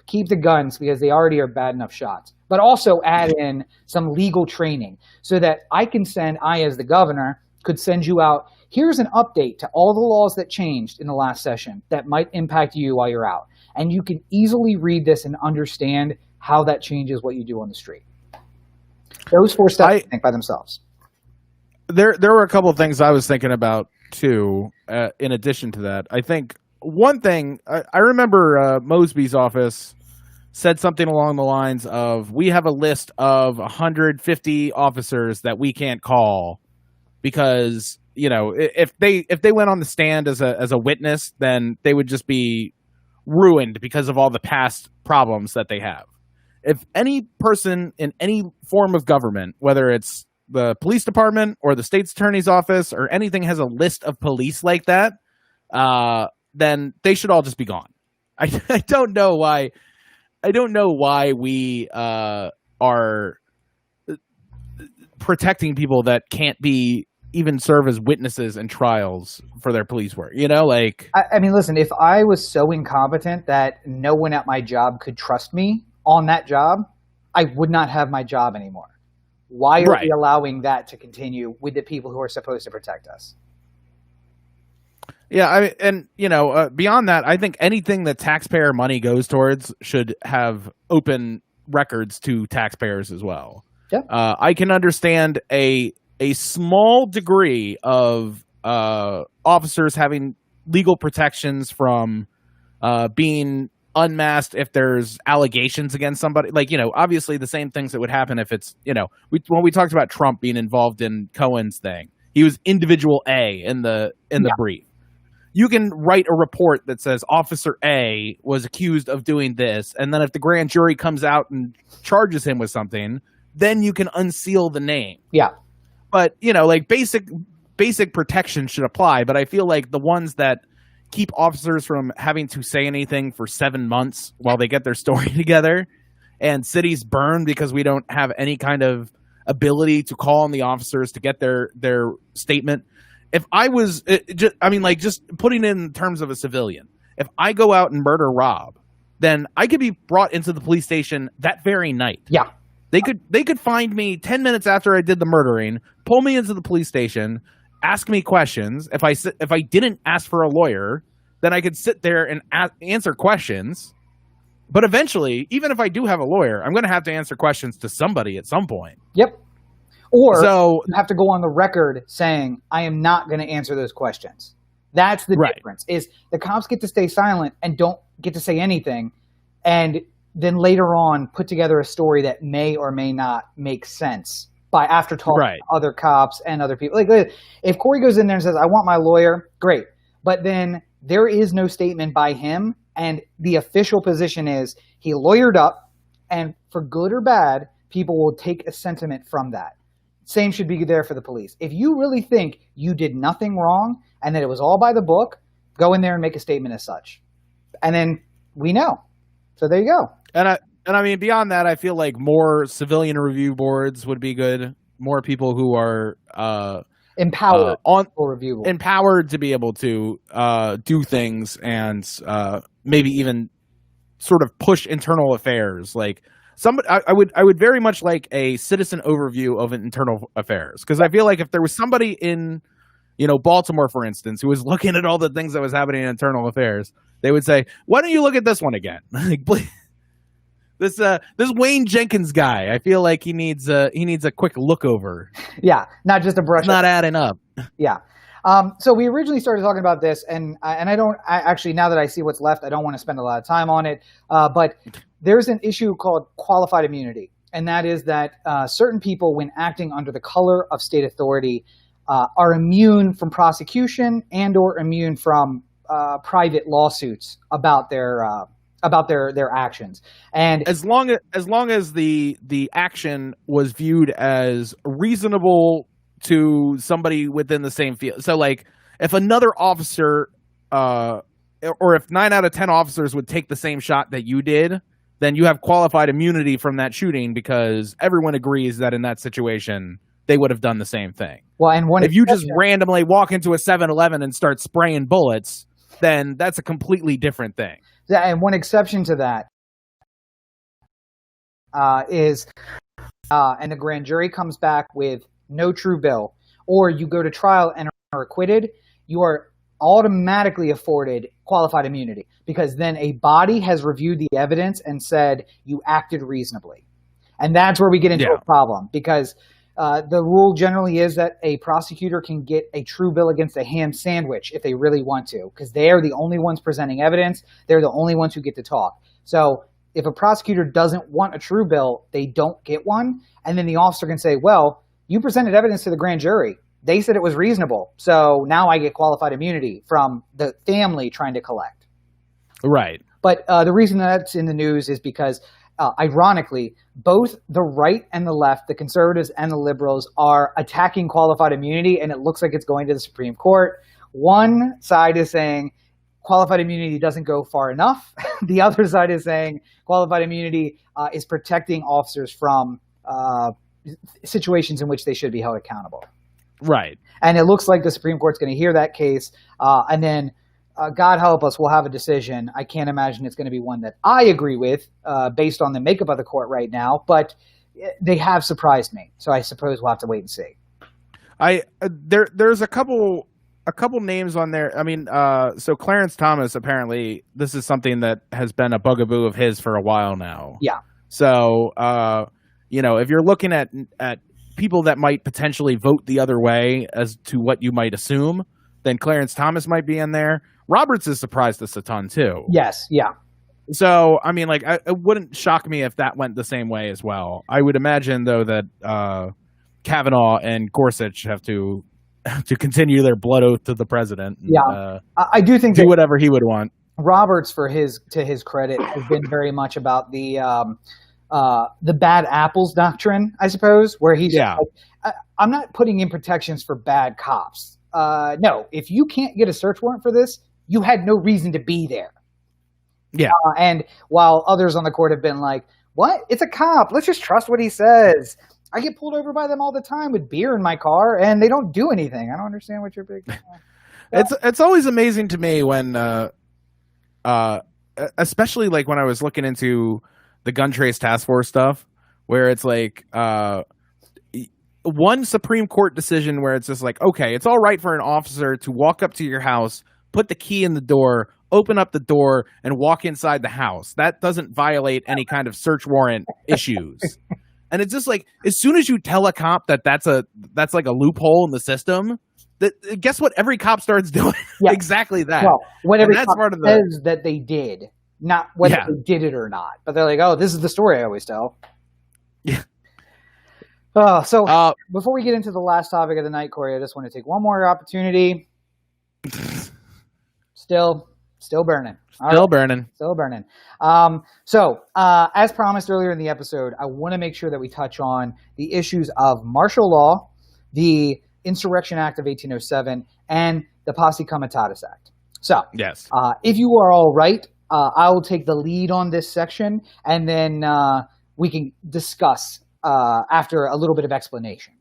keep the guns because they already are bad enough shots. But also add in some legal training so that I, as the governor, could send you out, here's an update to all the laws that changed in the last session that might impact you while you're out. And you can easily read this and understand how that changes what you do on the street. Those 4 steps, I think, by themselves. There were a couple of things I was thinking about, too, in addition to that. I think one thing, I remember Mosby's office said something along the lines of, we have a list of 150 officers that we can't call because, if they went on the stand as a witness, then they would just be ruined because of all the past problems that they have. If any person in any form of government, whether it's the police department or the state's attorney's office or anything, has a list of police like that, then they should all just be gone. I don't know why. I don't know why we are protecting people that can't be even serve as witnesses in trials for their police work. I mean, listen, if I was so incompetent that no one at my job could trust me on that job, I would not have my job anymore. Why are we allowing that to continue with the people who are supposed to protect us? Yeah, beyond that, I think anything that taxpayer money goes towards should have open records to taxpayers as well. Yeah. I can understand a small degree of officers having legal protections from being unmasked if there's allegations against somebody. Obviously the same things that would happen if it's, when we talked about Trump being involved in Cohen's thing, he was individual A in the brief. You can write a report that says Officer A was accused of doing this, and then if the grand jury comes out and charges him with something, then you can unseal the name. Yeah. But, basic protection should apply, but I feel like the ones that keep officers from having to say anything for 7 months while they get their story together, and cities burn because we don't have any kind of ability to call on the officers to get their statement. If I was, just putting it in terms of a civilian, if I go out and murder Rob, then I could be brought into the police station that very night. Yeah. They could find me 10 minutes after I did the murdering, pull me into the police station, ask me questions. If I didn't ask for a lawyer, then I could sit there and answer questions. But eventually, even if I do have a lawyer, I'm going to have to answer questions to somebody at some point. Yep. Or you have to go on the record saying, I am not going to answer those questions. That's the difference, is the cops get to stay silent and don't get to say anything. And then later on put together a story that may or may not make sense after talking to other cops and other people. If Corey goes in there and says, I want my lawyer, great. But then there is no statement by him. And the official position is he lawyered up, and for good or bad, people will take a sentiment from that. Same should be there for the police. If you really think you did nothing wrong and that it was all by the book, go in there and make a statement as such. And then we know. So there you go. And I mean, beyond that, I feel like more civilian review boards would be good. more people who are empowered on or reviewable. empowered to be able to do things and maybe even sort of push internal affairs. Like I would very much like a citizen overview of internal affairs, because I feel like if there was somebody in Baltimore, for instance, who was looking at all the things that was happening in internal affairs, they would say, "Why don't you look at this one again?" Like, please. This Wayne Jenkins guy, I feel like he needs a quick look over. Yeah, not just a brush. It's not adding up. Yeah. So we originally started talking about this, and actually, now that I see what's left, I don't want to spend a lot of time on it. But there's an issue called qualified immunity, and that is that certain people, when acting under the color of state authority, are immune from prosecution and/or immune from private lawsuits about their actions. And as long as the action was viewed as reasonable to somebody within the same field. So like if another officer or if 9 out of 10 officers would take the same shot that you did, then you have qualified immunity from that shooting, because everyone agrees that in that situation they would have done the same thing. Well, and if you just randomly walk into a 7-Eleven and start spraying bullets, then that's a completely different thing. Yeah, and one exception to that is and the grand jury comes back with no true bill, or you go to trial and are acquitted, you are automatically afforded qualified immunity, because then a body has reviewed the evidence and said you acted reasonably. And that's where we get into a problem, because the rule generally is that a prosecutor can get a true bill against a ham sandwich if they really want to, because they are the only ones presenting evidence. They're the only ones who get to talk. So if a prosecutor doesn't want a true bill, they don't get one. And then the officer can say, well, you presented evidence to the grand jury. They said it was reasonable. So now I get qualified immunity from the family trying to collect. Right. But the reason that's in the news is because ironically, both the right and the left, the conservatives and the liberals, are attacking qualified immunity, and it looks like it's going to the Supreme Court. One side is saying qualified immunity doesn't go far enough. The other side is saying qualified immunity is protecting officers from situations in which they should be held accountable. Right. And it looks like the Supreme Court's going to hear that case, and then God help us, we'll have a decision. I can't imagine it's going to be one that I agree with based on the makeup of the court right now, but they have surprised me. So I suppose we'll have to wait and see. There's a couple names on there. I mean, so Clarence Thomas, apparently this is something that has been a bugaboo of his for a while now. Yeah. So, if you're looking at people that might potentially vote the other way as to what you might assume, then Clarence Thomas might be in there. Roberts has surprised us a ton too. Yes, yeah. So, I mean, like, it wouldn't shock me if that went the same way as well. I would imagine, though, that Kavanaugh and Gorsuch have to continue their blood oath to the president. And, yeah, I do think do whatever he would want. Roberts, to his credit, has been very much about the bad apples doctrine, I suppose, where he's like, I'm not putting in protections for bad cops. No, if you can't get a search warrant for this, you had no reason to be there. Yeah. And while others on the court have been like, what? It's a cop. Let's just trust what he says. I get pulled over by them all the time with beer in my car, and they don't do anything. I don't understand what you're big. It's always amazing to me when, especially like when I was looking into the gun trace task force stuff, where it's like, one Supreme Court decision where it's just like, okay, it's all right for an officer to walk up to your house, put the key in the door, open up the door, and walk inside the house. That doesn't violate any kind of search warrant issues. And it's just like, as soon as you tell a cop that that's like a loophole in the system, guess what every cop starts doing? Yeah. Exactly that. Well, what every that's cop part of says that they did, not whether they did it or not. But they're like, oh, this is the story I always tell. Yeah. So before we get into the last topic of the night, Corey, I just want to take one more opportunity. Still burning. Still burning. So as promised earlier in the episode, I want to make sure that we touch on the issues of martial law, the Insurrection Act of 1807, and the Posse Comitatus Act. So yes, if you are all right, I will take the lead on this section, and then we can discuss after a little bit of explanation.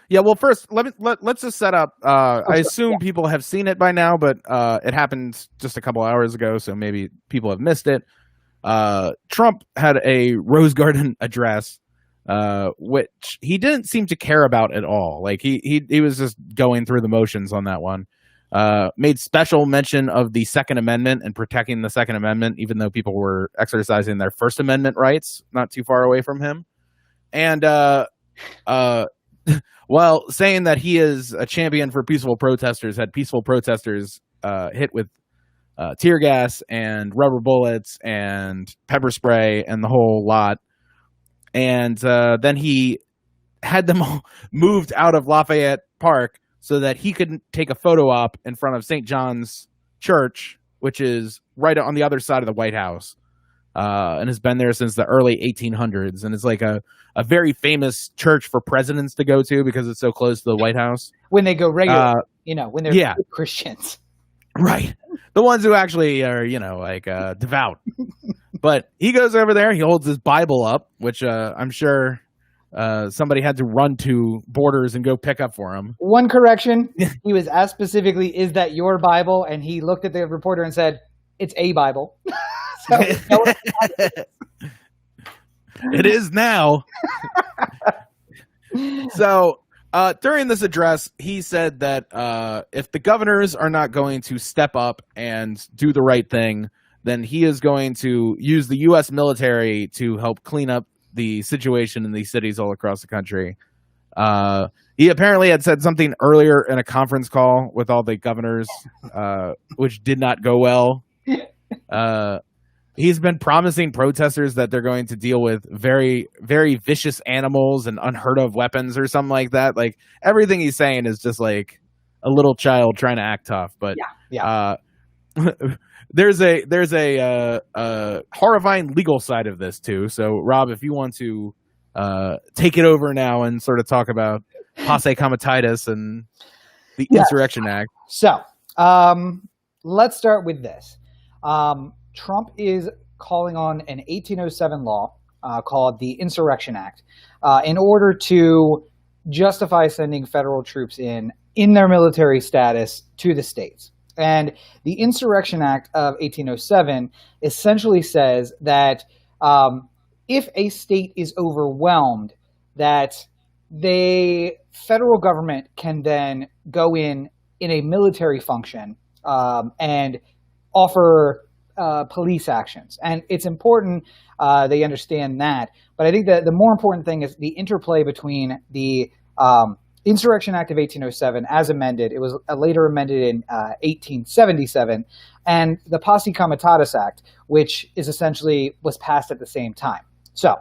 Yeah, well, first let's just set up. I assume people have seen it by now, but it happened just a couple hours ago, so maybe people have missed it. Trump had a Rose Garden address, which he didn't seem to care about at all. Like he was just going through the motions on that one. Made special mention of the Second Amendment and protecting the Second Amendment, even though people were exercising their First Amendment rights not too far away from him. And while saying that he is a champion for peaceful protesters, had peaceful protesters hit with tear gas and rubber bullets and pepper spray and the whole lot. And then he had them all moved out of Lafayette Park so that he could take a photo op in front of St. John's Church, which is right on the other side of the White House, and has been there since the early 1800s, and is like a very famous church for presidents to go to because it's so close to the White House. When they go regular, when they're Christians. Right. The ones who actually are, devout. But he goes over there, he holds his Bible up, which I'm sure somebody had to run to Borders and go pick up for him. One correction. He was asked specifically, is that your Bible? And he looked at the reporter and said, it's a Bible. So, it is now. So during this address, he said that if the governors are not going to step up and do the right thing, then he is going to use the U.S. military to help clean up the situation in these cities all across the country. He apparently had said something earlier in a conference call with all the governors, which did not go well. He's been promising protesters that they're going to deal with very, very vicious animals and unheard of weapons or something like that. Like everything he's saying is just like a little child trying to act tough. But there's a horrifying legal side of this too. So Rob, if you want to take it over now and sort of talk about posse comitatus and the Insurrection Act. So let's start with this. Trump is calling on an 1807 law called the Insurrection Act in order to justify sending federal troops in their military status to the states. And the Insurrection Act of 1807 essentially says that if a state is overwhelmed, that the federal government can then go in a military function and offer police actions. And it's important they understand that. But I think that the more important thing is the interplay between the Insurrection Act of 1807 as amended. It was later amended in 1877, and the Posse Comitatus Act, which is essentially was passed at the same time. So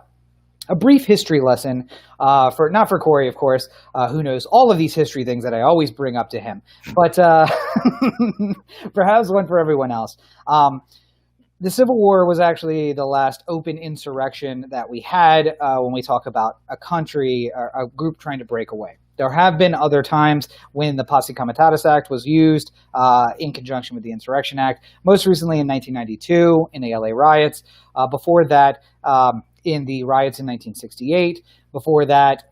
a brief history lesson not for Corey, of course, who knows all of these history things that I always bring up to him, but perhaps one for everyone else. The Civil War was actually the last open insurrection that we had when we talk about a country or a group trying to break away. There have been other times when the Posse Comitatus Act was used in conjunction with the Insurrection Act, most recently in 1992 in the LA riots. Before that, in the riots in 1968. Before that,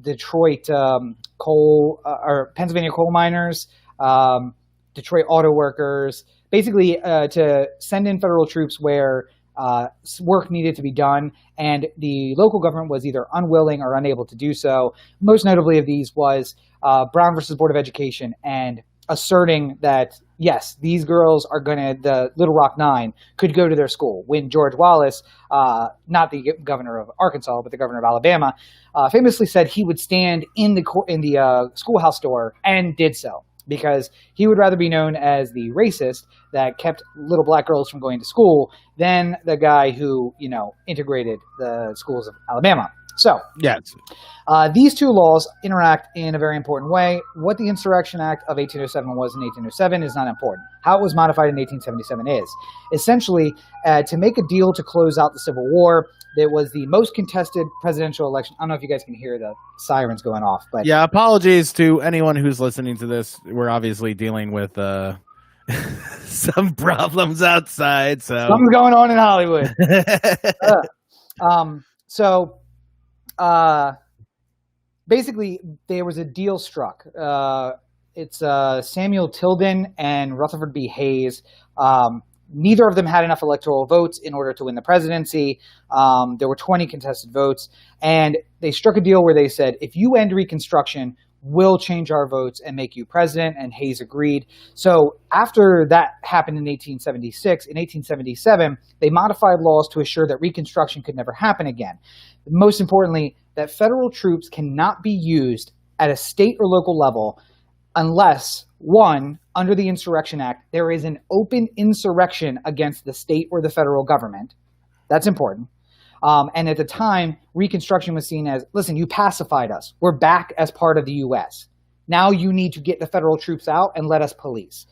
Detroit or Pennsylvania coal miners, Detroit auto workers, basically to send in federal troops where work needed to be done, and the local government was either unwilling or unable to do so. Most notably of these was Brown versus Board of Education, and asserting that, yes, these girls are the Little Rock Nine could go to their school. When George Wallace, not the governor of Arkansas, but the governor of Alabama, famously said he would stand in the schoolhouse door and did so, because he would rather be known as the racist that kept little black girls from going to school than the guy who, integrated the schools of Alabama. So, yes, these two laws interact in a very important way. What the Insurrection Act of 1807 was in 1807 is not important. How it was modified in 1877 is. Essentially, to make a deal to close out the Civil War, it was the most contested presidential election. I don't know if you guys can hear the sirens going off, but yeah, apologies to anyone who's listening to this. We're obviously dealing with some problems outside. So something's going on in Hollywood. basically there was a deal struck. It's Samuel Tilden and Rutherford B. Hayes. Neither of them had enough electoral votes in order to win the presidency. There were 20 contested votes, and they struck a deal where they said, if you end Reconstruction, we'll change our votes and make you president, and Hayes agreed. So after that happened in 1876, in 1877, they modified laws to assure that Reconstruction could never happen again. Most importantly, that federal troops cannot be used at a state or local level unless, one, under the Insurrection Act, there is an open insurrection against the state or the federal government. That's important. And at the time, Reconstruction was seen as, listen, you pacified us. We're back as part of the U.S. Now you need to get the federal troops out and let us police,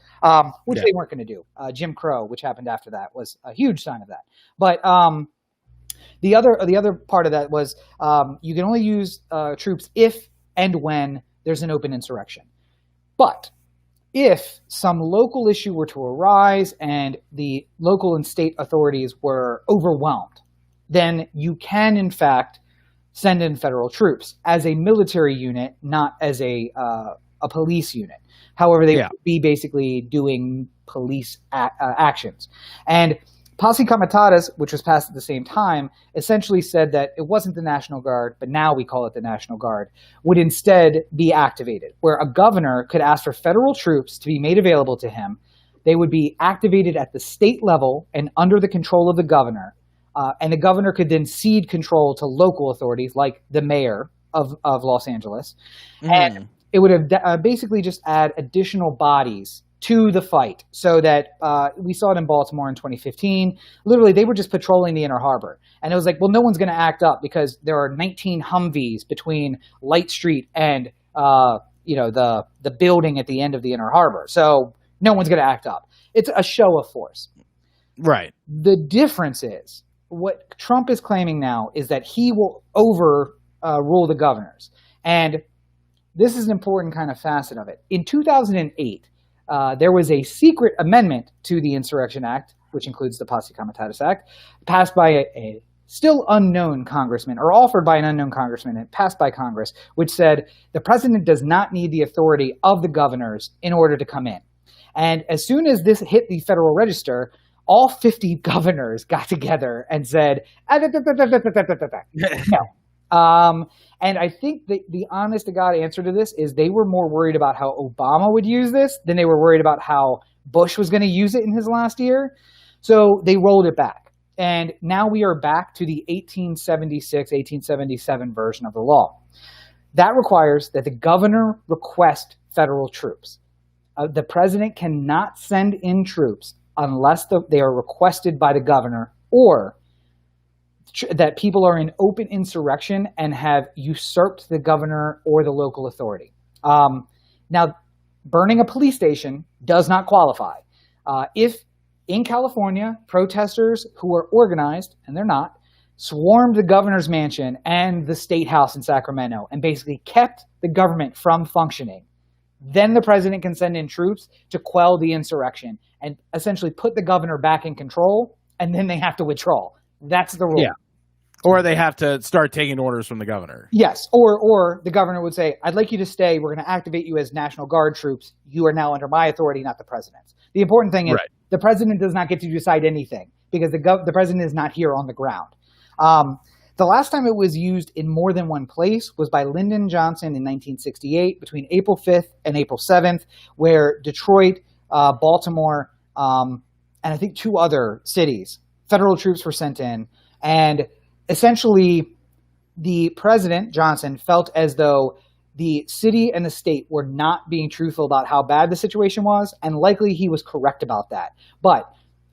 which they weren't going to do. Jim Crow, which happened after that, was a huge sign of that. But the other part of that was you can only use troops if and when there's an open insurrection. But if some local issue were to arise and the local and state authorities were overwhelmed, then you can, in fact, send in federal troops as a military unit, not as a police unit. However, they would be basically doing police actions. And Posse Comitatus, which was passed at the same time, essentially said that it wasn't the National Guard, but now we call it the National Guard, would instead be activated, where a governor could ask for federal troops to be made available to him. They would be activated at the state level and under the control of the governor. And the governor could then cede control to local authorities like the mayor of Los Angeles. And it would have basically just add additional bodies to the fight, so that we saw it in Baltimore in 2015. Literally, they were just patrolling the Inner Harbor. And it was like, well, no one's going to act up because there are 19 Humvees between Light Street and the building at the end of the Inner Harbor. So no one's going to act up. It's a show of force. Right. The difference is, what Trump is claiming now is that he will overrule the governors. And this is an important kind of facet of it. In 2008, there was a secret amendment to the Insurrection Act, which includes the Posse Comitatus Act, passed by a still unknown congressman, or offered by an unknown congressman and passed by Congress, which said the president does not need the authority of the governors in order to come in. And as soon as this hit the Federal Register, all 50 governors got together and said, no. And I think the honest to God answer to this is they were more worried about how Obama would use this than they were worried about how Bush was going to use it in his last year. So they rolled it back. And now we are back to the 1876, 1877 version of the law. That requires that the governor request federal troops. The president cannot send in troops unless they are requested by the governor, or that people are in open insurrection and have usurped the governor or the local authority. Now, burning a police station does not qualify. If in California, protesters who are organized, and they're not, swarmed the governor's mansion and the state house in Sacramento and basically kept the government from functioning, then the president can send in troops to quell the insurrection and essentially put the governor back in control, and then they have to withdraw. That's the rule. Yeah. Or they have to start taking orders from the governor. Yes. Or the governor would say, I'd like you to stay. We're going to activate you as National Guard troops. You are now under my authority, not the president's. The important thing is the president does not get to decide anything because the president is not here on the ground. The last time it was used in more than one place was by Lyndon Johnson in 1968 between April 5th and April 7th, where Detroit, Baltimore, and I think two other cities, federal troops were sent in. And essentially, the president, Johnson, felt as though the city and the state were not being truthful about how bad the situation was, and likely he was correct about that. But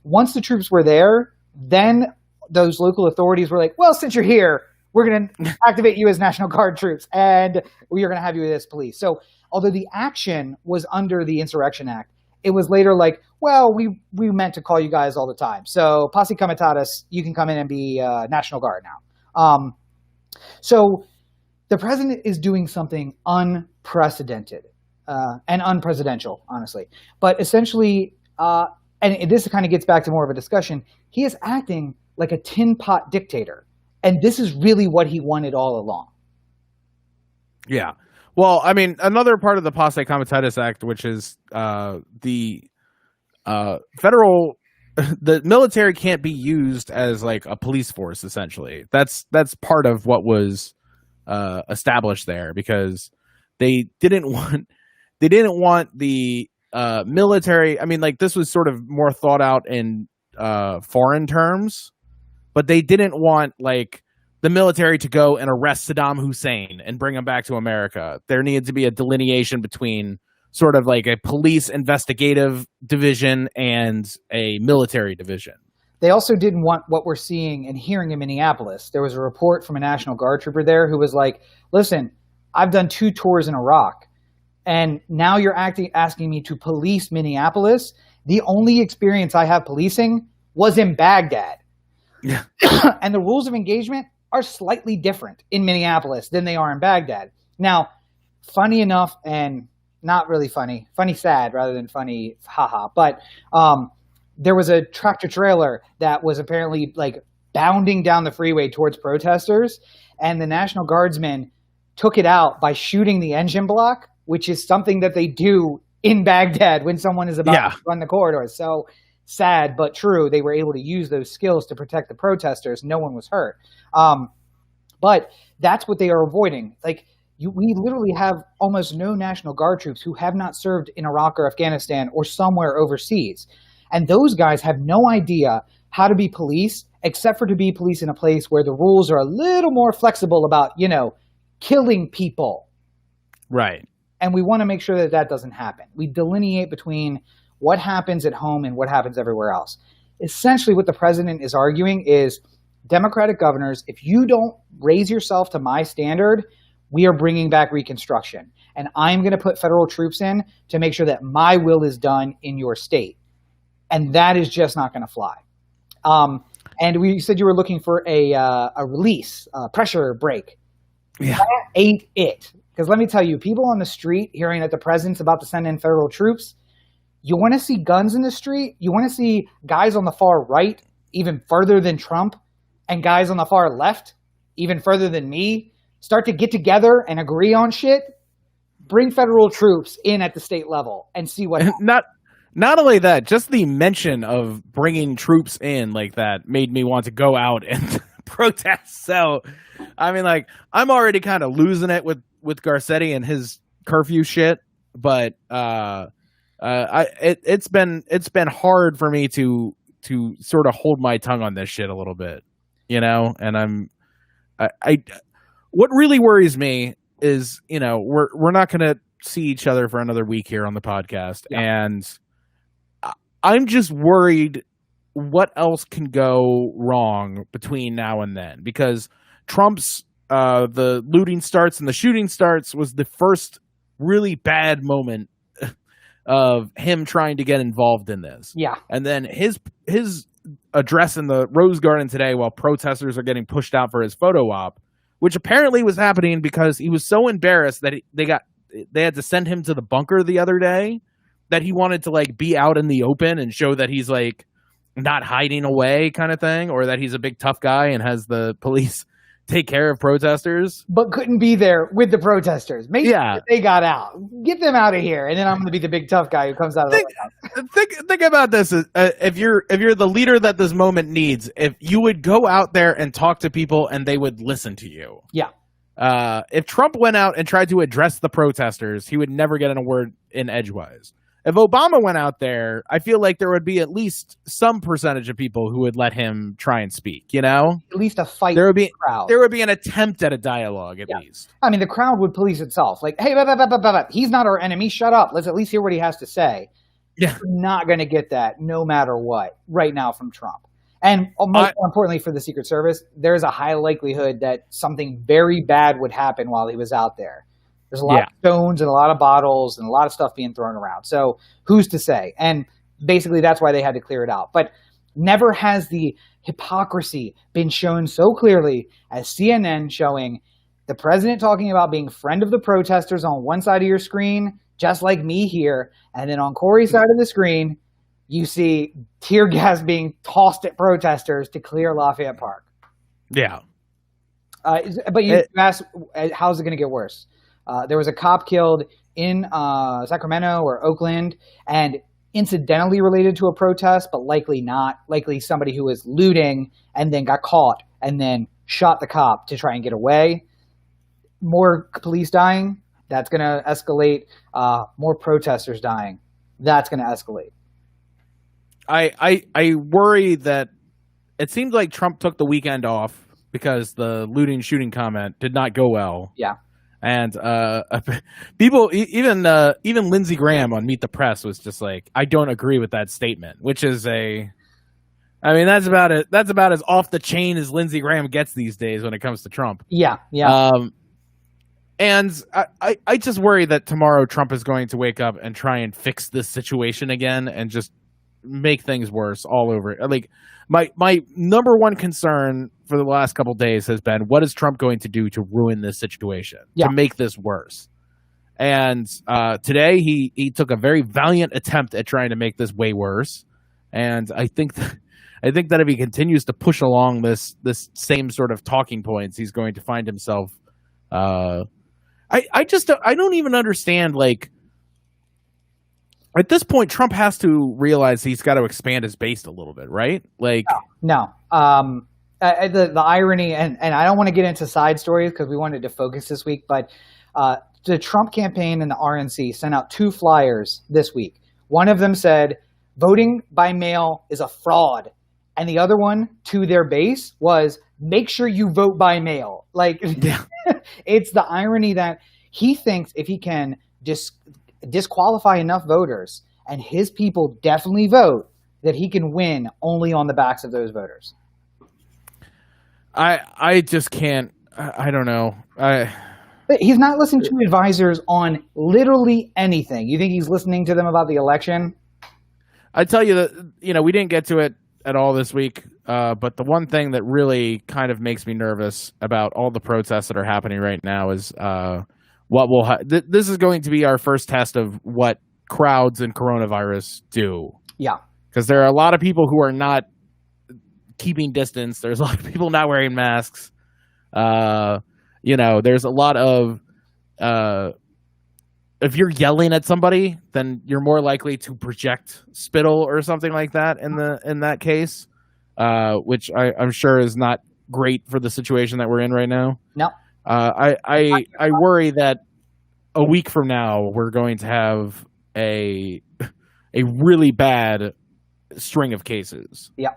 once the troops were there, then those local authorities were like, well, since you're here, we're going to activate you as National Guard troops, and we are going to have you as police. So although the action was under the Insurrection Act, it was later like, well, we meant to call you guys all the time. So Posse Comitatus, you can come in and be National Guard now. So the president is doing something unprecedented and unpresidential, honestly. But essentially, and this kind of gets back to more of a discussion, he is acting like a tin pot dictator. And this is really what he wanted all along. Yeah. Well, I mean, another part of the Posse Comitatus Act, which is the federal, the military can't be used as like a police force. Essentially, that's part of what was established there, because they didn't want the military. I mean, like, this was sort of more thought out in foreign terms, but they didn't want like the military to go and arrest Saddam Hussein and bring him back to America. There needed to be a delineation between sort of like a police investigative division and a military division. They also didn't want what we're seeing and hearing in Minneapolis. There was a report from a National Guard trooper there who was like, listen, I've done 2 tours in Iraq, and now you're asking me to police Minneapolis. The only experience I have policing was in Baghdad. Yeah. And the rules of engagement are slightly different in Minneapolis than they are in Baghdad. Now, funny enough, and not really funny sad rather than funny haha, but there was a tractor trailer that was apparently like bounding down the freeway towards protesters, and the National Guardsmen took it out by shooting the engine block, which is something that they do in Baghdad when someone is about to run the corridor. So sad but true. They were able to use those skills to protect the protesters. No one was hurt. But that's what they are avoiding. Like, we literally have almost no National Guard troops who have not served in Iraq or Afghanistan or somewhere overseas. And those guys have no idea how to be police, except for to be police in a place where the rules are a little more flexible about, killing people. Right. And we want to make sure that that doesn't happen. We delineate between what happens at home and what happens everywhere else. Essentially, what the president is arguing is, Democratic governors, if you don't raise yourself to my standard, we are bringing back Reconstruction. And I'm going to put federal troops in to make sure that my will is done in your state. And that is just not going to fly. And we said you were looking for a release, a pressure break. Yeah. That ain't it. Because let me tell you, people on the street hearing that the president's about to send in federal troops, you want to see guns in the street? You want to see guys on the far right, even further than Trump, and guys on the far left, even further than me, start to get together and agree on shit? Bring federal troops in at the state level and see what happens. Not only that, just the mention of bringing troops in like that made me want to go out and protest. So, I mean, like, I'm already kind of losing it with Garcetti and his curfew shit, but it's been hard for me to sort of hold my tongue on this shit a little bit, and what really worries me is, we're not going to see each other for another week here on the podcast. Yeah. And I'm just worried what else can go wrong between now and then, because Trump's the looting starts and the shooting starts was the first really bad moment of him trying to get involved in this. Yeah. And then his address in the Rose Garden today while protesters are getting pushed out for his photo op, which apparently was happening because he was so embarrassed that they had to send him to the bunker the other day, that he wanted to like be out in the open and show that he's like not hiding away kind of thing, or that he's a big tough guy and has the police take care of protesters. But couldn't be there with the protesters. Make sure they got out. Get them out of here, and then I'm going to be the big tough guy who comes out of the White House. Think about this. If you're the leader that this moment needs, if you would go out there and talk to people and they would listen to you. Yeah. If Trump went out and tried to address the protesters, he would never get in a word in edgewise. If Obama went out there, I feel like there would be at least some percentage of people who would let him try and speak, At least a fight. There would be an attempt at a dialogue, at least. I mean, the crowd would police itself. Like, hey, he's not our enemy. Shut up. Let's at least hear what he has to say. Yeah. You're not going to get that no matter what right now from Trump. And most importantly for the Secret Service, there's a high likelihood that something very bad would happen while he was out there. There's a lot of stones and a lot of bottles and a lot of stuff being thrown around. So who's to say? And basically that's why they had to clear it out. But never has the hypocrisy been shown so clearly as CNN showing the president talking about being friend of the protesters on one side of your screen, just like me here. And then on Corey's side of the screen, you see tear gas being tossed at protesters to clear Lafayette Park. Yeah. But you asked, how's it going to get worse? There was a cop killed in Sacramento or Oakland, and incidentally related to a protest, but likely not. Likely somebody who was looting and then got caught and then shot the cop to try and get away. More police dying, that's going to escalate. More protesters dying, that's going to escalate. I worry that it seems like Trump took the weekend off because the looting shooting comment did not go well. Yeah. And people, even Lindsey Graham on Meet the Press was just like, I don't agree with that statement, which is that's about it. That's about as off the chain as Lindsey Graham gets these days when it comes to Trump. Yeah. Yeah. And I just worry that tomorrow Trump is going to wake up and try and fix this situation again and just make things worse all over. Like my number one concern for the last couple of days has been, what is Trump going to do to ruin this situation, to make this worse? And today he took a very valiant attempt at trying to make this way worse. And I think that if he continues to push along this same sort of talking points, he's going to find himself. I don't even understand, like, at this point, Trump has to realize he's got to expand his base a little bit, right? Like, no. The irony, and I don't want to get into side stories because we wanted to focus this week, but the Trump campaign and the RNC sent out 2 flyers this week. One of them said, voting by mail is a fraud. And the other one to their base was, make sure you vote by mail. Like, it's the irony that he thinks if he can disqualify enough voters and his people definitely vote, that he can win only on the backs of those voters. I just can't. I don't know. But he's not listening to advisors on literally anything. You think he's listening to them about the election? I tell you that, we didn't get to it at all this week, but the one thing that really kind of makes me nervous about all the protests that are happening right now is what will this is going to be our first test of what crowds and coronavirus do. Yeah. Because there are a lot of people who are not keeping distance. There's a lot of people not wearing masks. There's a lot of if you're yelling at somebody, then you're more likely to project spittle or something like that in that case, which I'm sure is not great for the situation that we're in right now. No. I worry that a week from now we're going to have a really bad string of cases. Yeah.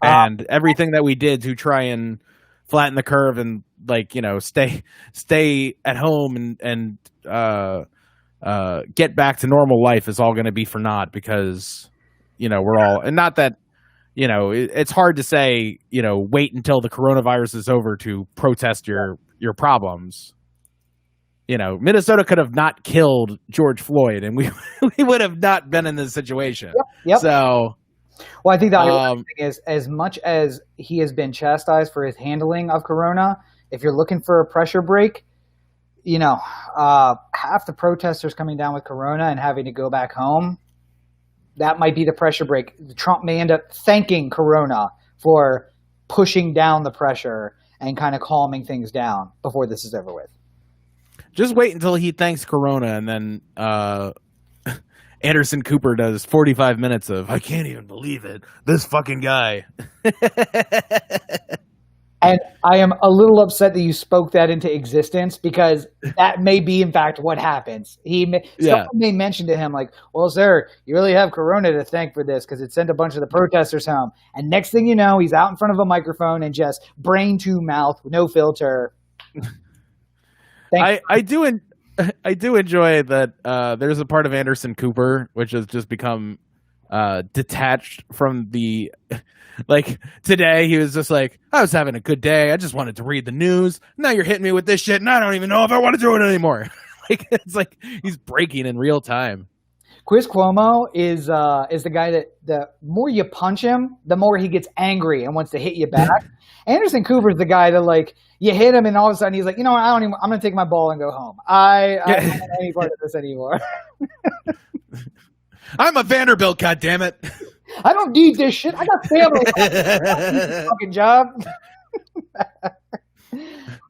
And everything that we did to try and flatten the curve and stay at home and get back to normal life is all going to be for naught because we're all, and not that it's hard to say wait until the coronavirus is over to protest your problems. Minnesota could have not killed George Floyd and we would have not been in this situation. Yep. So well, I think the ironic thing is, as much as he has been chastised for his handling of corona, if you're looking for a pressure break, half the protesters coming down with corona and having to go back home, that might be the pressure break. Trump may end up thanking corona for pushing down the pressure and kind of calming things down before this is over with. Just wait until he thanks corona and then Anderson Cooper does 45 minutes of, I can't even believe it, this fucking guy. And I am a little upset that you spoke that into existence because that may be, in fact, what happens. Someone may mention to him, like, well, sir, you really have corona to thank for this because it sent a bunch of the protesters home. And next thing you know, he's out in front of a microphone and just brain to mouth, no filter. I do enjoy that there's a part of Anderson Cooper which has just become detached from the like today he was just like, I was having a good day, I just wanted to read the news, now you're hitting me with this shit and I don't even know if I want to do it anymore. Like it's like he's breaking in real time. Chris Cuomo is the guy that the more you punch him, the more he gets angry and wants to hit you back. Anderson Cooper's the guy that, like, you hit him and all of a sudden he's like, I'm going to take my ball and go home. I don't want any part of this anymore. I'm a Vanderbilt, goddammit. I don't need this shit. I got family. I don't need this fucking job.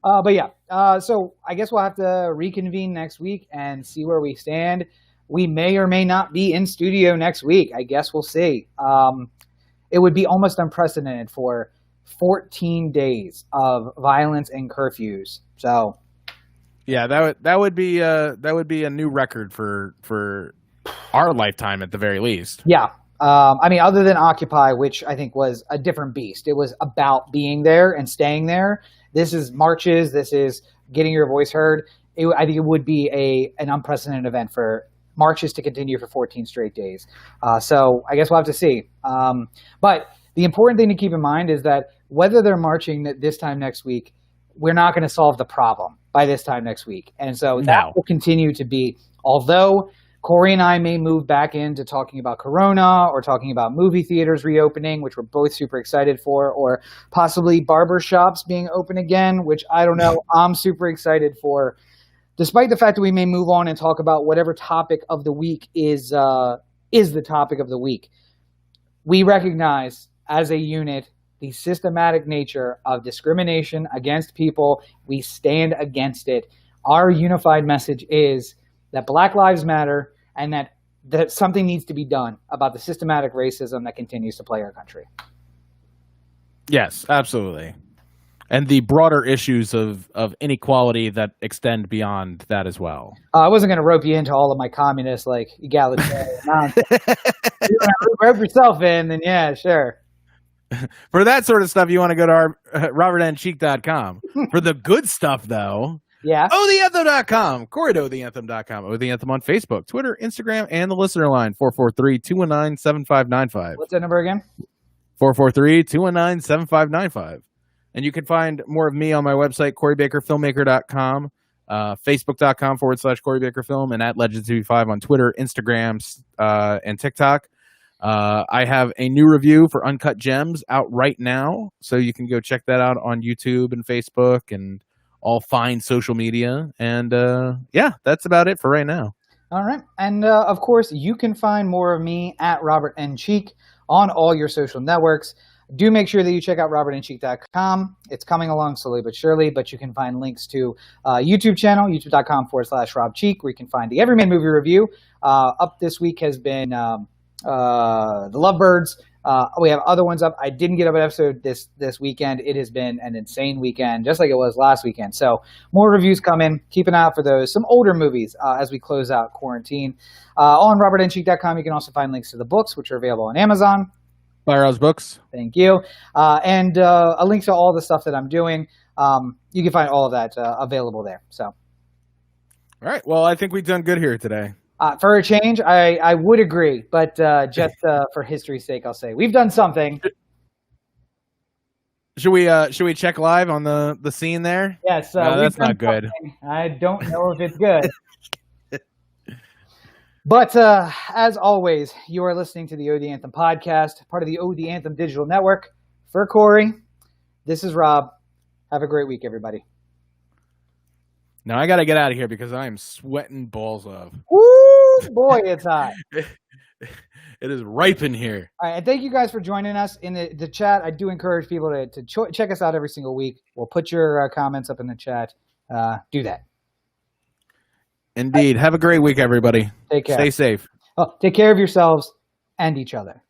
But yeah, so I guess we'll have to reconvene next week and see where we stand. We may or may not be in studio next week. I guess we'll see. It would be almost unprecedented for 14 days of violence and curfews. So, yeah, that would be a new record for our lifetime at the very least. yeah. I mean, other than Occupy, which I think was a different beast. It was about being there and staying there. This is marches. This is getting your voice heard. I think it would be an unprecedented event for marches to continue for 14 straight days. So I guess we'll have to see. But the important thing to keep in mind is that whether they're marching this time next week, we're not going to solve the problem by this time next week. And so that will continue to be, although Corey and I may move back into talking about Corona or talking about movie theaters reopening, which we're both super excited for, or possibly barber shops being open again, which I don't know, I'm super excited for. Despite the fact that we may move on and talk about whatever topic of the week is the topic of the week, we recognize as a unit the systematic nature of discrimination against people. We stand against it. Our unified message is that Black Lives Matter and that something needs to be done about the systematic racism that continues to plague our country. Yes, absolutely. And the broader issues of inequality that extend beyond that as well. I wasn't going to rope you into all of my communist, egalitarian nonsense. You want to rope yourself in, then yeah, sure. For that sort of stuff, you want to go to our robertandcheek.com. For the good stuff, though, yeah, otheanthem.com, CoreyToTheAnthem.com, Oh the Anthem on Facebook, Twitter, Instagram, and the listener line, 443-219-7595. What's that number again? 443-219-7595. And you can find more of me on my website, CoreyBakerFilmmaker.com, Facebook.com/CoreyBakerFilm, and at LegendsTV5 on Twitter, Instagram, and TikTok. I have a new review for Uncut Gems out right now, so you can go check that out on YouTube and Facebook and all fine social media. And yeah, that's about it for right now. All right. And of course, you can find more of me at Robert N. Cheek on all your social networks. Do make sure that you check out robertandcheek.com. It's coming along slowly but surely, but you can find links to YouTube channel, youtube.com/RobCheek, where you can find the Everyman movie review. Up this week has been The Lovebirds. We have other ones up. I didn't get up an episode this weekend. It has been an insane weekend, just like it was last weekend. So more reviews coming. Keep an eye out for those. Some older movies as we close out quarantine. On robertandcheek.com, you can also find links to the books, which are available on Amazon. Firehouse Books. Thank you. And a link to all the stuff that I'm doing. You can find all of that available there. So, all right. Well, I think we've done good here today. For a change, I would agree, but just for history's sake, I'll say we've done something. Should we check live on the scene there? Yes. No, that's not good. I don't know if it's good. But as always, you are listening to the Oh the Anthem podcast, part of the Oh the Anthem digital network. For Corey, this is Rob. Have a great week, everybody. Now I got to get out of here because I am sweating balls off. Woo, boy, it's hot. It is ripe in here. All right, and thank you guys for joining us in the chat. I do encourage people to check us out every single week. We'll put your comments up in the chat. Do that. Indeed. Have a great week, everybody. Take care. Stay safe. Oh, take care of yourselves and each other.